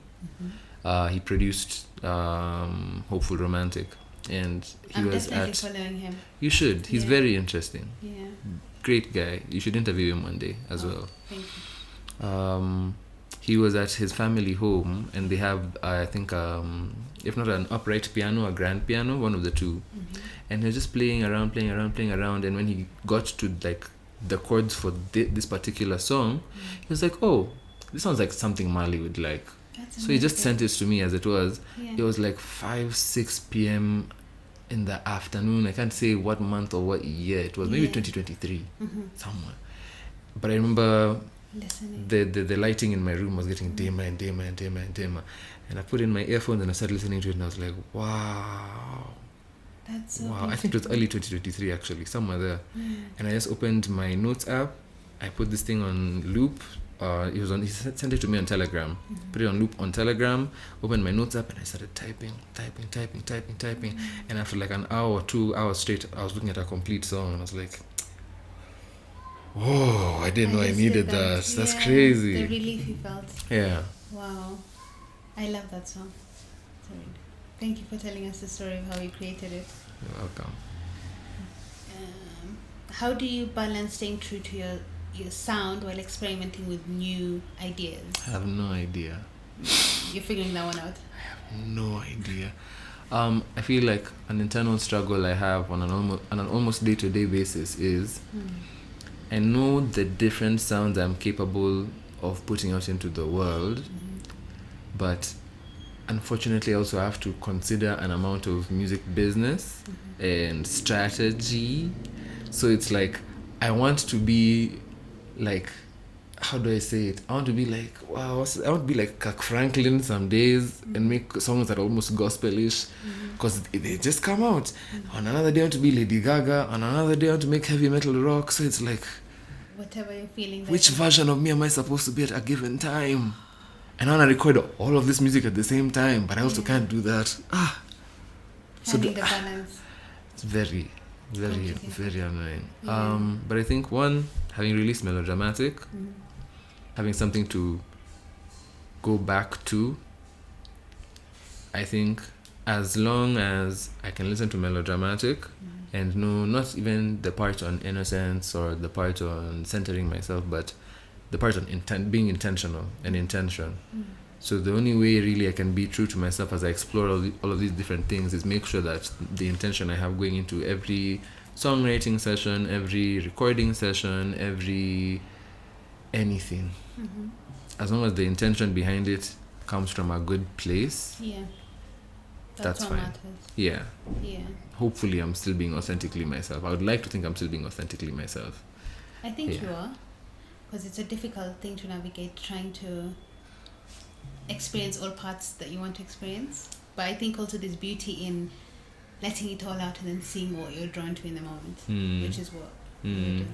He produced Hopeful Romantic, and I'm definitely following him. You should. He's very interesting. Yeah. Great guy. You should interview him one day as well. Thank you. He was at his family home, and they have, I think, if not an upright piano, a grand piano, one of the two. And he was just playing around. And when he got to like the chords for this particular song, he was like, "Oh, this sounds like something Maali would like." So he just sent it to me as it was. It was like 5-6 p.m. in the afternoon. I can't say what month or what year it was. Maybe 2023, somewhere. But I remember Listening. The lighting in my room was getting dimmer and dimmer and dimmer and dimmer. And I put in my earphones and I started listening to it and I was like, wow. That's so Wow. beautiful. I think it was early 2023 actually, somewhere there. And I just opened my notes app. I put this thing on loop. He sent it to me on Telegram. Put it on loop on Telegram, opened my notes app and I started typing. And after like an hour or 2 hours straight, I was looking at a complete song and I was like, whoa, I didn't know I just needed did that. That's Yeah, crazy. The relief you felt. Yeah. Wow. I love that song. Sorry. Thank you for telling us the story of how you created it. You're welcome. How do you balance staying true to your sound while experimenting with new ideas? I have no idea. You're figuring that one out. No idea. I feel like an internal struggle I have on an almost day-to-day basis is I know the different sounds I'm capable of putting out into the world, but unfortunately I also have to consider an amount of music business and strategy. So it's like I want to be like, how do I say it? I want to be like, wow, I want to be like Kirk Franklin some days and make songs that are almost gospelish because they just come out. On another day I want to be Lady Gaga. On another day I want to make heavy metal rock. So it's like, whatever you're feeling. Which version of me am I supposed to be at a given time? And I want to record all of this music at the same time, but I also can't do that. So the balance. It's very, very, very annoying. But I think one, having released Melodramatic, having something to go back to, I think as long as I can listen to Melodramatic and know not even the part on innocence or the part on centering myself, but the part on being intentional and intention. So the only way really I can be true to myself as I explore all of these different things is make sure that the intention I have going into every songwriting session, every recording session, every anything, as long as the intention behind it comes from a good place, that's fine. Matters. Yeah. Hopefully I'm still being authentically myself. I would like to think I'm still being authentically myself. I think you are, because it's a difficult thing to navigate, trying to experience all parts that you want to experience. But I think also there's beauty in letting it all out and then seeing what you're drawn to in the moment, which is what you're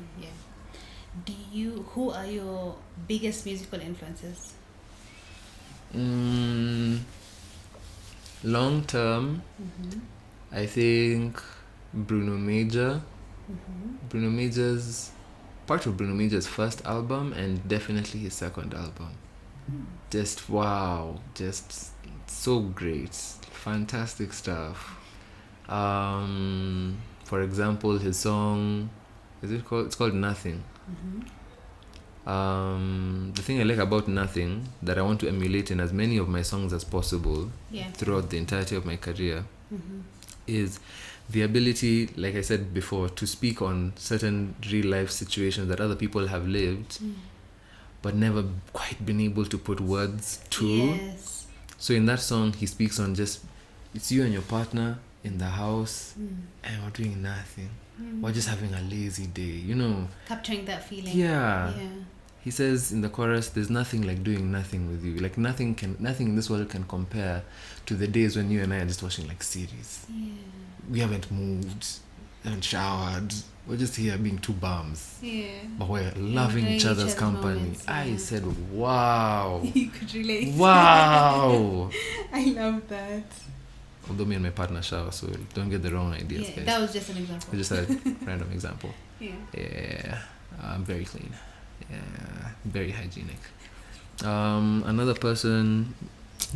doing. Who are your biggest musical influences? Long term, I think Bruno Major. Part of Bruno Major's first album and definitely his second album. Just wow, just so great, fantastic stuff. For example, his song, it's called Nothing. The thing I like about Nothing that I want to emulate in as many of my songs as possible throughout the entirety of my career is the ability, like I said before, to speak on certain real life situations that other people have lived but never quite been able to put words to. So in that song he speaks on just, it's you and your partner in the house and we're doing nothing. We're just having a lazy day, capturing that feeling. He says in the chorus, there's nothing like doing nothing with you. Like nothing in this world can compare to the days when you and I are just watching like series. We haven't moved, haven't showered. We're just here being two bums. But we're loving each other's company. Moments, I said, wow. You could relate. Wow. I love that. Although me and my partner shower, so don't get the wrong ideas, guys. That was just an example. Just a random example. I'm very clean. Very hygienic. Another person,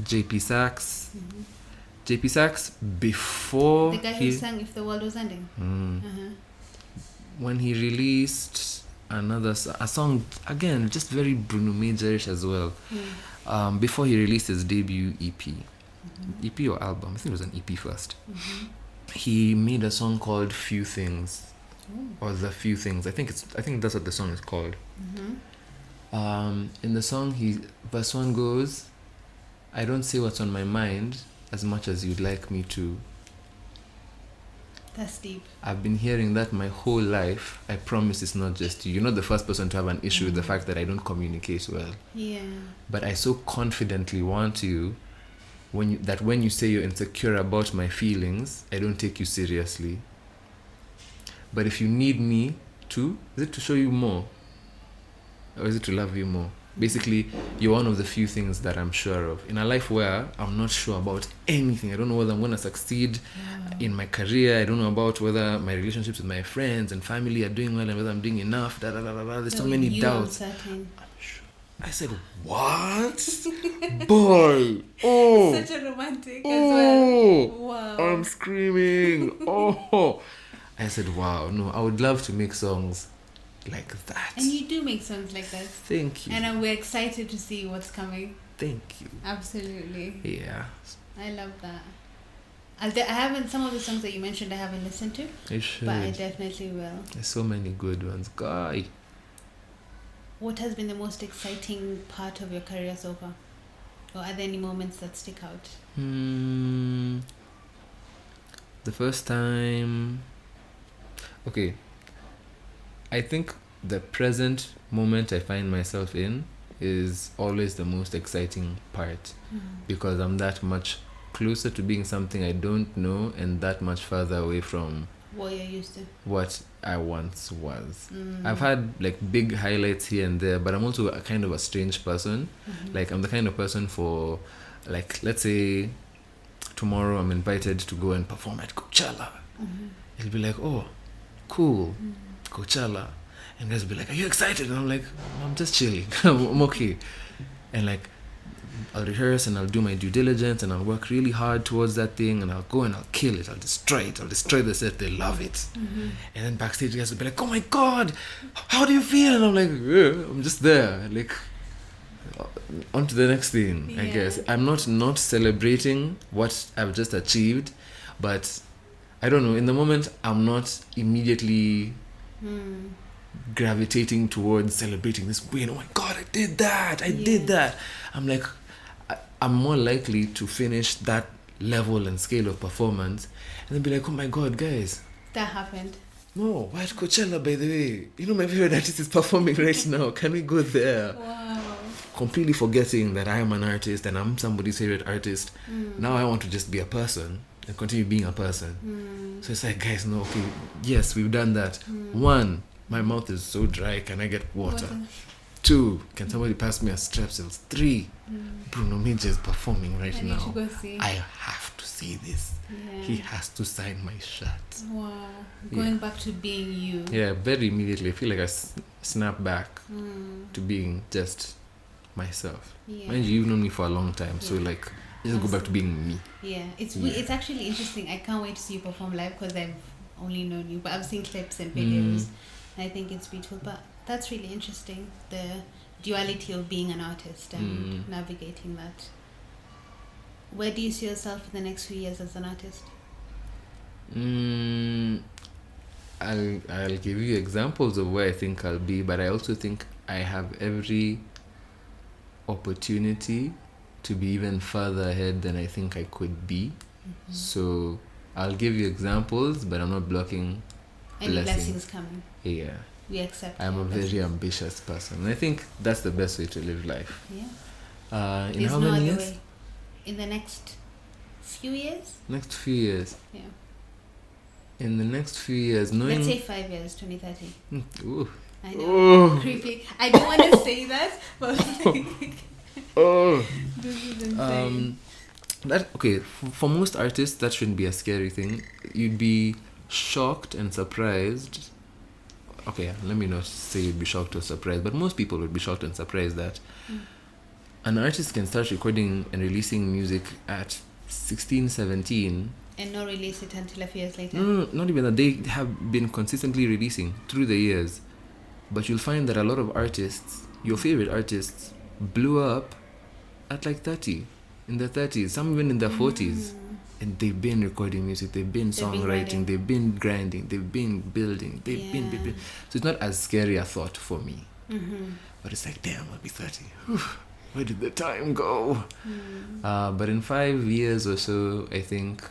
JP Sax. JP Sax, before the guy who sang If the World Was Ending. When he released a song, again, just very Bruno Major-ish as well. Before he released his debut EP. EP or album, I think it was an EP first. He made a song called Few Things. Or The Few Things. I think that's what the song is called. In the song, verse 1 goes, I don't say what's on my mind as much as you'd like me to. That's deep. I've been hearing that my whole life. I promise it's not just you. You're not the first person to have an issue with the fact that I don't communicate well. Yeah. But I so confidently want you, when you say you're insecure about my feelings, I don't take you seriously. But if you need me to, is it to show you more? Or is it to love you more? Basically, you're one of the few things that I'm sure of. In a life where I'm not sure about anything, I don't know whether I'm going to succeed in my career, I don't know about whether my relationships with my friends and family are doing well and whether I'm doing enough, there's so many doubts. Uncertain. I said, what? Boy! Oh! Such a romantic as well. Wow. I'm screaming. Oh! I said, wow, no, I would love to make songs like that. And you do make songs like that. Thank you. And we're excited to see what's coming. Thank you. Absolutely. Yeah. I love that. I haven't, some of the songs that you mentioned I haven't listened to. You should. But I definitely will. There's so many good ones. Guy. What has been the most exciting part of your career so far? Or are there any moments that stick out? The first time... Okay. I think the present moment I find myself in is always the most exciting part. Because I'm that much closer to being something I don't know and that much further away from What you're used to. what I once was. I've had like big highlights here and there, but I'm also a kind of a strange person. Like I'm the kind of person for, like, let's say tomorrow I'm invited to go and perform at Coachella. It'll be like, oh, cool, Coachella. And guys will be like, are you excited? And I'm like, I'm just chilling. I'm okay. And like, I'll rehearse and I'll do my due diligence and I'll work really hard towards that thing and I'll go and I'll kill it. I'll destroy the set. They love it. And then backstage guys will be like, oh my God, how do you feel? And I'm like, I'm just there. Like, on to the next thing, I guess. I'm not celebrating what I've just achieved, but I don't know, in the moment I'm not immediately gravitating towards celebrating this win. Oh my God, I did that. I'm like, I'm more likely to finish that level and scale of performance and then be like, oh my God, guys, That happened. no, why at Coachella, by the way? You know, my favorite artist is performing right now. Can we go there? Wow. Completely forgetting that I am an artist and I'm somebody's favorite artist. Now I want to just be a person and continue being a person. So it's like, guys, no, okay, yes, we've done that. 1, my mouth is so dry, can I get water? 2, can somebody pass me a Strepsils? 3, Bruno Major is performing right I need now. to go see. I have to see this. Yeah. He has to sign my shirt. Wow. Going back to being you. Yeah, very immediately. I feel like I snap back to being just myself. Yeah. Mind you, you've known me for a long time, so like, just go back to being me. Yeah. It's actually interesting. I can't wait to see you perform live because I've only known you, but I've seen clips and videos. And I think it's beautiful. But that's really interesting. The duality of being an artist and navigating that. Where do you see yourself in the next few years as an artist? I'll give you examples of where I think I'll be, but I also think I have every opportunity to be even further ahead than I think I could be. So I'll give you examples, but I'm not blocking Any blessings coming. Yeah. We accept. I'm your a blessings. very ambitious person, and I think that's the best way to live life. Yeah. In There's how no many other years? way. In the next few years? Next few years. Yeah. In the next few years, knowing. Let's say 5 years, 2030. Ooh. I know. Oh. Creepy. I don't want to say that, but Oh. this is insane. That okay. For most artists, that shouldn't be a scary thing. You'd be shocked and surprised. Okay, let me not say you'd be shocked or surprised, but most people would be shocked and surprised that an artist can start recording and releasing music at 16, 17. And not release it until a few years later. No, not even that. They have been consistently releasing through the years. But you'll find that a lot of artists, your favorite artists, blew up at like 30, in their 30s, some even in their 40s. And they've been recording music, they've been songwriting, they've been grinding, they've been building, they've been. So it's not as scary a thought for me. But it's like, damn, I'll be 30. Whew, where did the time go? But in 5 years or so, I think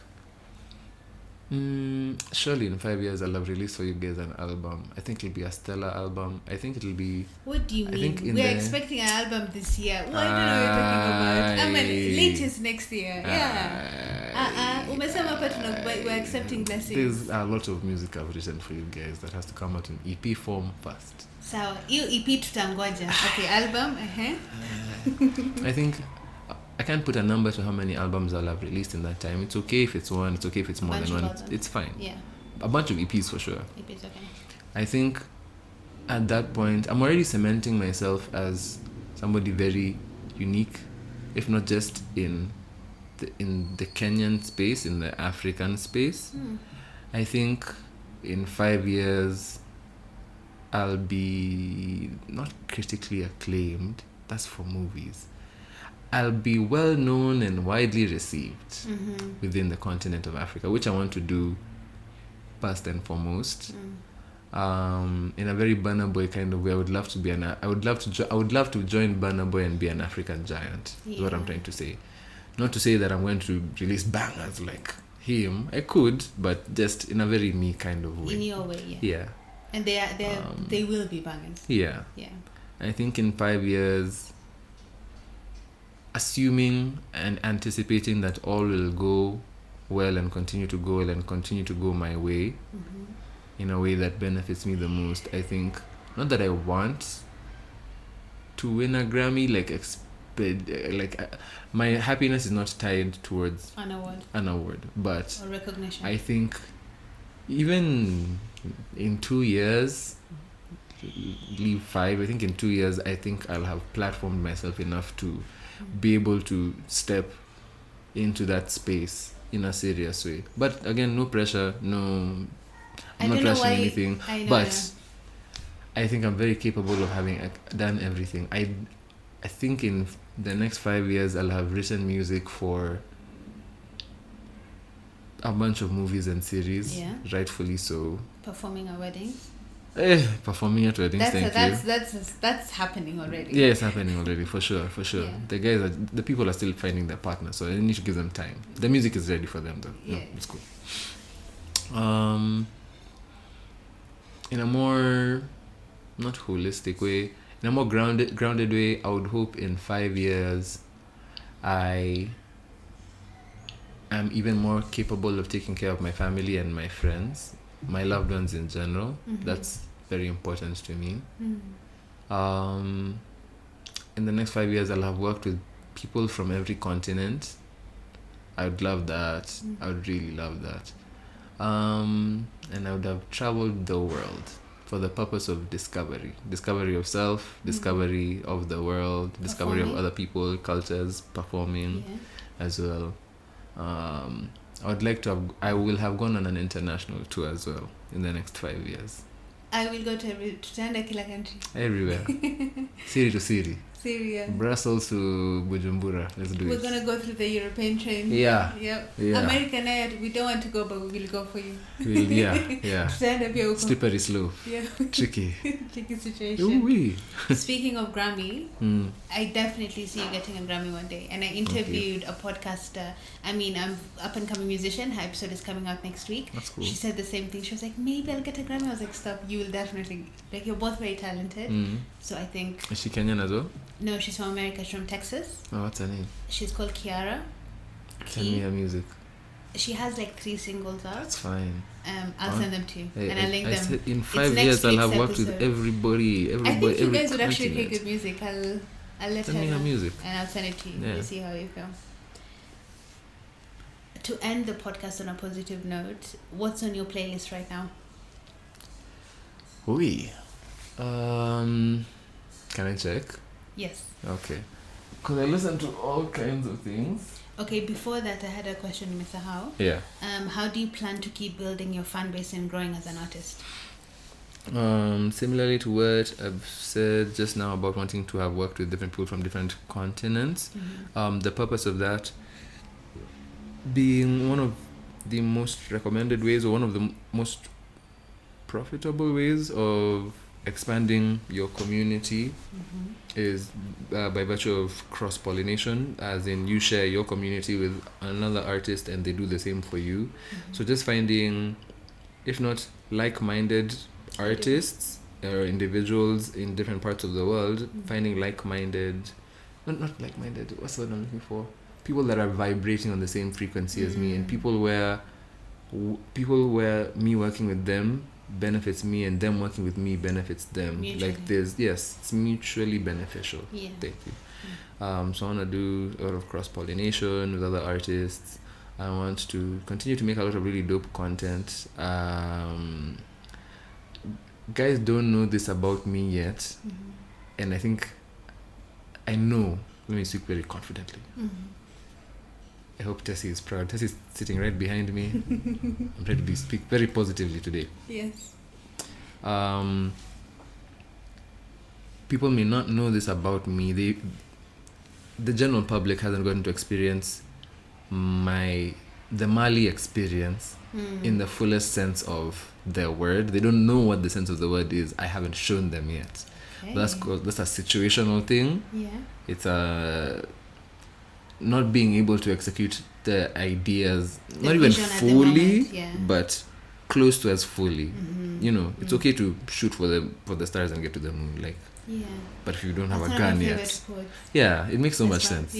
Surely in 5 years I'll have released for you guys an album. I think it'll be a stellar album. I think it'll be... What do you I think mean? in We're the- expecting an album this year. Well, I don't know what you're talking about. I mean, latest next year. Yeah. Umesema hapa we're accepting blessings. There's a lot of music I've written for you guys that has to come out in EP form first. Sawa. Hiyo EP tutangoja. Okay, album. I think I can't put a number to how many albums I'll have released in that time. It's okay if it's one. It's okay if it's more Bunch than of one. albums. It's fine. Yeah. A bunch of EPs for sure. EP's okay. I think at that point, I'm already cementing myself as somebody very unique, if not just in the Kenyan space, in the African space. I think in 5 years, I'll be not critically acclaimed. That's for movies. I'll be well known and widely received within the continent of Africa, which I want to do first and foremost. In a very Burna Boy kind of way, I would love to join Burna Boy and be an African giant. Is what I'm trying to say. Not to say that I'm going to release bangers like him. I could, but just in a very me kind of way. In your way, yeah. Yeah. And they will be bangers. Yeah. Yeah. I think in 5 years, assuming and anticipating that all will go well and continue to go well and continue to go my way in a way that benefits me the most, I think, not that I want to win a Grammy, my happiness is not tied towards an award, but or recognition. I think even in 2 years, leave 5, I think in 2 years, I think I'll have platformed myself enough to be able to step into that space in a serious way. But again, no pressure, I'm not rushing anything. But I think I'm very capable of having done everything. I think in the next 5 years, I'll have written music for a bunch of movies and series, rightfully so. Performing at weddings. Performing at weddings. That's happening already. Yeah, it's happening already for sure. Yeah. The people are still finding their partner, so I need to give them time. The music is ready for them though. Yeah, it's cool. In a more not holistic way, in a more grounded way, I would hope in 5 years I am even more capable of taking care of my family and my friends, my loved ones in general. That's very important to me. In the next 5 years, I'll have worked with people from every continent. I would love that. I would really love that. And I would have traveled the world for the purpose of discovery of self, discovery of the world, discovery of other people, cultures, performing as well. I will have gone on an international tour as well in the next 5 years. I will go to kila country. Everywhere. City to city. Syria. Brussels to Bujumbura. Let's do it. We're going to go through the European train. Yeah. Yep. Yeah. American Air, we don't want to go, but we will go for you. Yeah. Slippery slope. Yeah. Tricky situation. Ooh-wee. Speaking of Grammy, I definitely see you getting a Grammy one day. And I interviewed a podcaster. I'm up and coming musician. Her episode is coming out next week. That's cool. She said the same thing. She was like, maybe I'll get a Grammy. I was like, stop. You will definitely. You're both very talented. So I think. Is she Kenyan as well? No, she's from America. She's from Texas. Oh, what's her name? She's called Kiara. Send me her music. She has 3 singles out. That's fine. I'll send them to you. And I'll link them. Said in 5 years, I'll have worked with everybody. I think you guys would actually play good music. I'll let send her me her know. music. And I'll send it to you. Yeah. We'll see how you feel. To end the podcast on a positive note, what's on your playlist right now? Can I check? Yes. Okay. Because I listen to all kinds of things. Okay, before that, I had a question, Mr. Howe. Yeah. How do you plan to keep building your fan base and growing as an artist? Similarly to what I've said just now about wanting to have worked with different people from different continents, the purpose of that being one of the most recommended ways or one of the most profitable ways of expanding your community is by virtue of cross-pollination, as in you share your community with another artist and they do the same for you. So just finding, if not like-minded artists or individuals in different parts of the world, finding like-minded, not like-minded, what's the word I'm looking for? People that are vibrating on the same frequency as me, and people where me working with them benefits me and them working with me benefits them. Mutually. Like it's mutually beneficial. Yeah. Thank you. So I want to do a lot of cross-pollination with other artists. I want to continue to make a lot of really dope content. Guys don't know this about me yet, and I think I know. Let me speak very confidently. I hope Tessie is proud. Tessie's sitting right behind me. I'm trying to speak very positively today. Yes. People may not know this about me. The general public hasn't gotten to experience the Maali experience in the fullest sense of the word. They don't know what the sense of the word is. I haven't shown them yet. Okay. That's a situational thing. Yeah. It's not being able to execute the ideas, not even vision at the fully, moment, yeah. but close to as fully. It's okay to shoot for the stars and get to the moon, like. Yeah. But if you don't have That's a one of gun my yet, favorite quotes. yeah, it makes so much That's one- sense.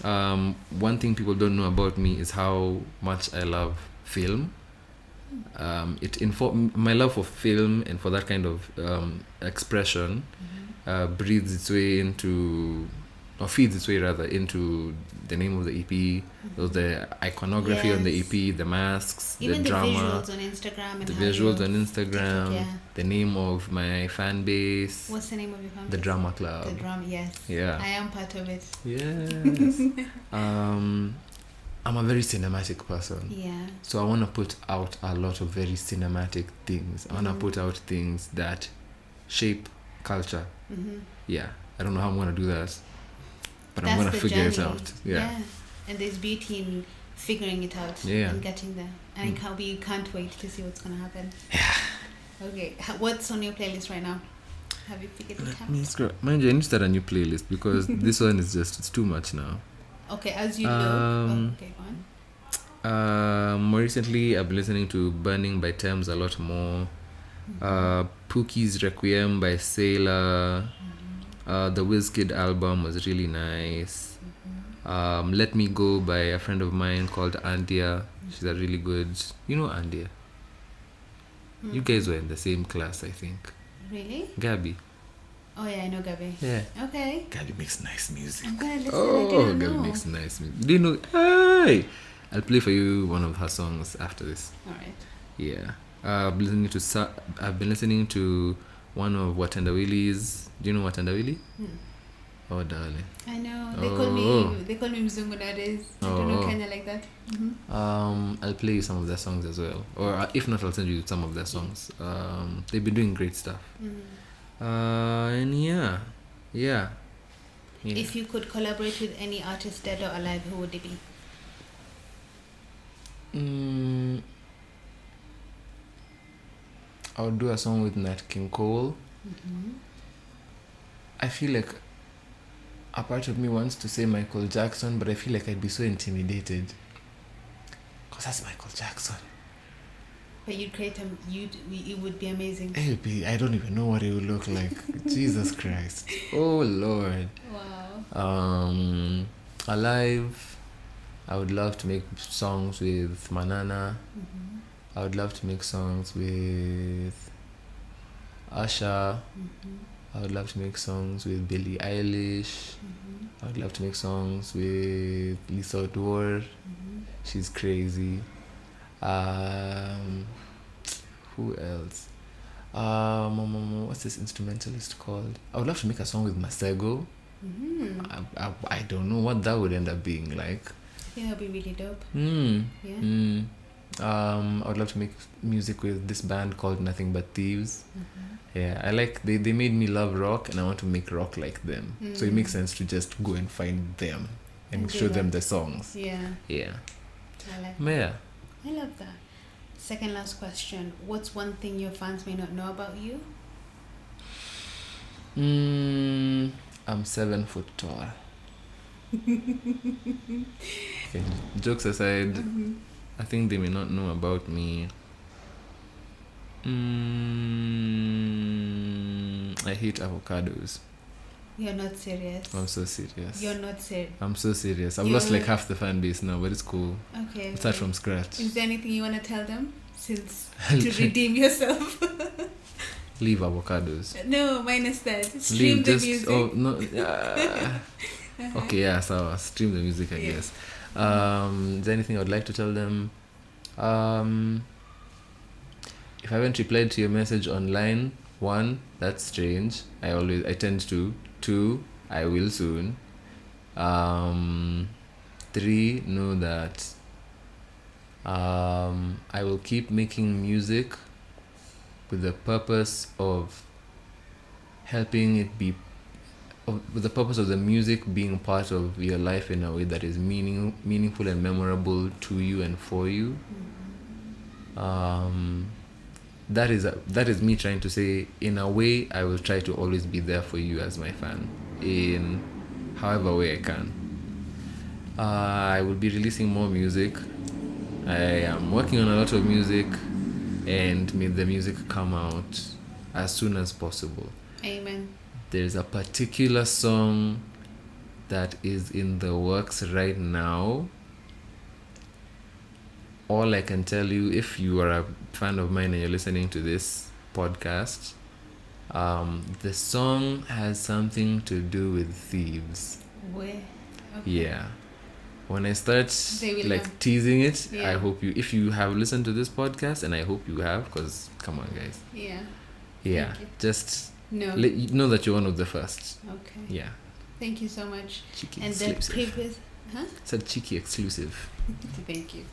Yeah. One thing people don't know about me is how much I love film. My love for film and for that kind of expression breathes its way into, or feeds its way rather, into the name of the EP, the iconography on the Yes. EP, the masks, Even the the drama, visuals on Instagram and the how visuals you- on Instagram, yeah. the name of my fan base, What's the name of your company? the Drama Club. The drama. Yes. Yeah. I am part of it. Yes. I'm a very cinematic person. Yeah. So I want to put out a lot of very cinematic things. I want to put out things that shape culture. Yeah. I don't know how I'm going to do that, but I'm That's going to the figure it journey. out. Yeah. And there's beauty in figuring it out Yeah. and getting there. And we can't wait to see what's going to happen. Yeah. Okay. What's on your playlist right now? Have you figured it out? Mind you, I need to start a new playlist because this one is it's too much now. Okay, as you look. Okay, go on. More recently, I've been listening to Burning by Thames a lot more. Pookie's Requiem by Sailor. The Wizkid album was really nice. Let Me Go by a friend of mine called Andia. She's a really good. You know Andia? You guys were in the same class, I think. Really? Gabby. Oh yeah, I know Gabby. Yeah. Okay. Gabby makes nice music. I'm gonna listen. I Oh, didn't Gabby know. makes nice music. Do you know? Hey! I'll play for you one of her songs after this. Alright. Yeah. I've been listening to one of Watendawili's. Do you know Watendawili? Oh, darling. I know. Oh. They call me Mzungu nowadays. I don't know Oh. Kenya like that. I'll play you some of their songs as well. Or if not, I'll send you some of their songs. They've been doing great stuff. And yeah. If you could collaborate with any artist, dead or alive, who would it be? I would do a song with Nat King Cole. I feel like a part of me wants to say Michael Jackson, but I feel like I'd be so intimidated because that's Michael Jackson. But you'd create it would be amazing. I don't even know what it would look like. Jesus Christ. Oh Lord. Wow. Alive, I would love to make songs with Manana. I would love to make songs with Asha. I would love to make songs with Billie Eilish. I would love to make songs with Lisa Dwar. She's crazy. Who else? What's this instrumentalist called? I would love to make a song with Masego. I don't know what that would end up being like. I think that'd be really dope. Yeah. I would love to make music with this band called Nothing But Thieves. Yeah, I like they made me love rock, and I want to make rock like them. So it makes sense to just go and find them and And do show them that. the songs. Yeah. Yeah. I like Yeah. I love that. Second last question. What's one thing your fans may not know about you? I'm 7 foot tall. Okay, jokes aside, I think they may not know about me. I hate avocados. You're not serious. I'm so serious. You're not serious. I'm so serious. I've lost like half the fan base now, but it's cool. Okay. Start from scratch. Is there anything you want to tell them since to redeem yourself? Leave avocados. No, minus that. Stream the music. Oh no. Okay, yeah. So stream the music, I guess. Is there anything I would like to tell them? If I haven't replied to your message online, 1, that's strange. I tend to. 2, I will soon. 3, know that I will keep making music with the purpose of helping it be, with the purpose of the music being part of your life in a way that is meaningful and memorable to you and for you. That is me trying to say, in a way, I will try to always be there for you as my fan, in however way I can. I will be releasing more music. I am working on a lot of music, and may the music come out as soon as possible. Amen. There's a particular song that is in the works right now. All I can tell you, if you are a fan of mine and you're listening to this podcast, the song has something to do with thieves. Where? Okay. Yeah. When I start know. teasing it, Yeah. I hope if you have listened to this podcast, and I hope you have, because come on, guys. Yeah. Yeah. Just let you know that you're one of the first. Okay. Yeah. Thank you so much. Cheeky And exclusive. the previous, Said cheeky exclusive. Thank you.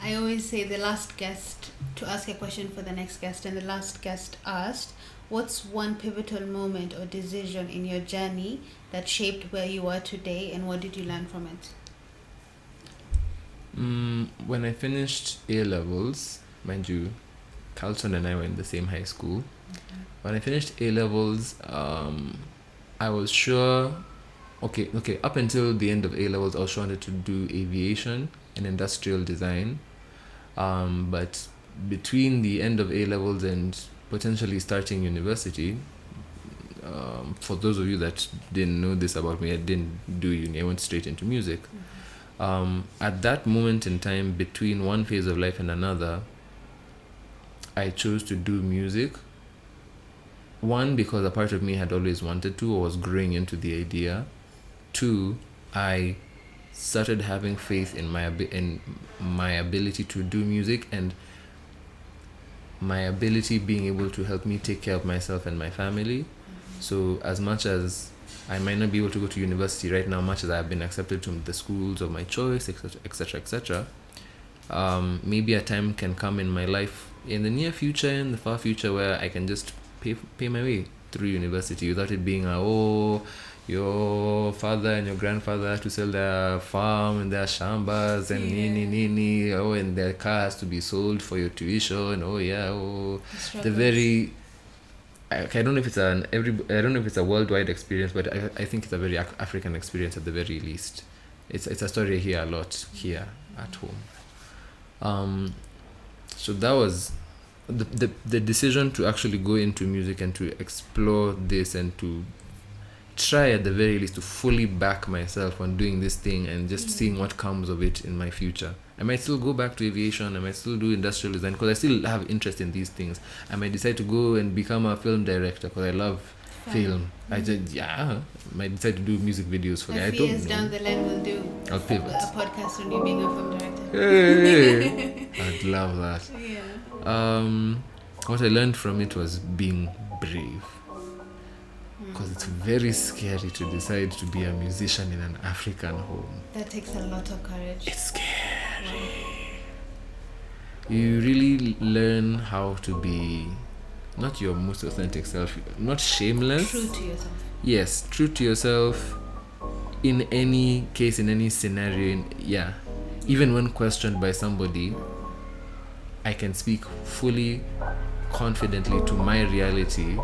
I always say the last guest to ask a question for the next guest, and the last guest asked, what's one pivotal moment or decision in your journey that shaped where you are today, and what did you learn from it? When I finished A-levels, mind you, Carlton and I were in the same high school. Okay. When I finished A-levels, I was sure, okay, up until the end of A-levels, I was sure I wanted to do aviation and industrial design. But between the end of A-levels and potentially starting university, for those of you that didn't know this about me, I didn't do uni, I went straight into music. At that moment in time, between one phase of life and another, I chose to do music. 1, because a part of me had always wanted to, or was growing into the idea. 2, I started having faith in my ability to do music, and my ability being able to help me take care of myself and my family. So as much as I might not be able to go to university right now, much as I've been accepted to the schools of my choice, etc., maybe a time can come in my life in the near future, in the far future, where I can just pay my way through university without it being your father and your grandfather had to sell their farm and their shambas and and their car has to be sold for your tuition. The very, I don't know if it's a worldwide experience, but I think it's a very African experience at the very least. It's a story I hear a lot here at home. So that was the decision to actually go into music and to explore this and to try at the very least to fully back myself on doing this thing and just seeing what comes of it in my future. I might still go back to aviation, I might still do industrial design because I still have interest in these things. I might decide to go and become a film director because I love film. I might decide to do music videos for me. 5 years down the line, we'll do I'll pivot. A podcast on you being a film director. Hey, I'd love that. Yeah. What I learned from it was being brave. Because it's very scary to decide to be a musician in an African home. That takes a lot of courage. It's scary. You really learn how to be not your most authentic self, not shameless. True to yourself. Yes, true to yourself in any case, in any scenario. Even when questioned by somebody, I can speak fully, confidently to my reality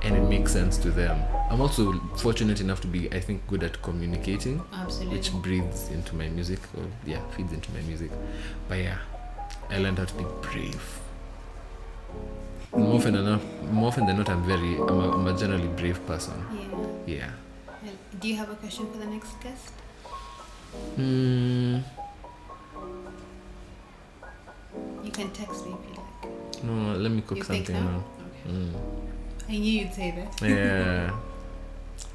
and it makes sense to them. I'm also fortunate enough to be, I think, good at communicating. Absolutely. Which breathes into my music, or feeds into my music. But yeah, I learned how to be brave. More often than not, I'm a generally brave person. Yeah. Well, do you have a question for the next guest? You can text me if you like. No, let me cook something now. Okay. I knew you'd say that. Yeah.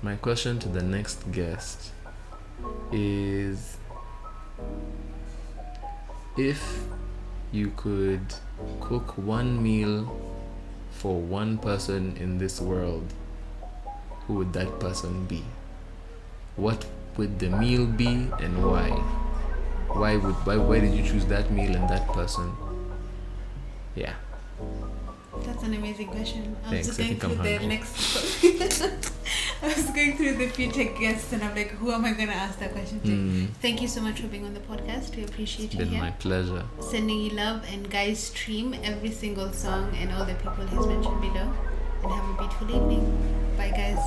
My question to the next guest is, if you could cook one meal for one person in this world, who would that person be? What would the meal be, and why? Why did you choose that meal and that person? Yeah. That's an amazing question. I was Thanks. just going through the next. I was going through the future guests, and I'm like, who am I going to ask that question to? Thank you so much for being on the podcast. We appreciate you. It's been my pleasure. Sending you love, and guys, stream every single song and all the people he's mentioned below. And have a beautiful evening. Bye, guys.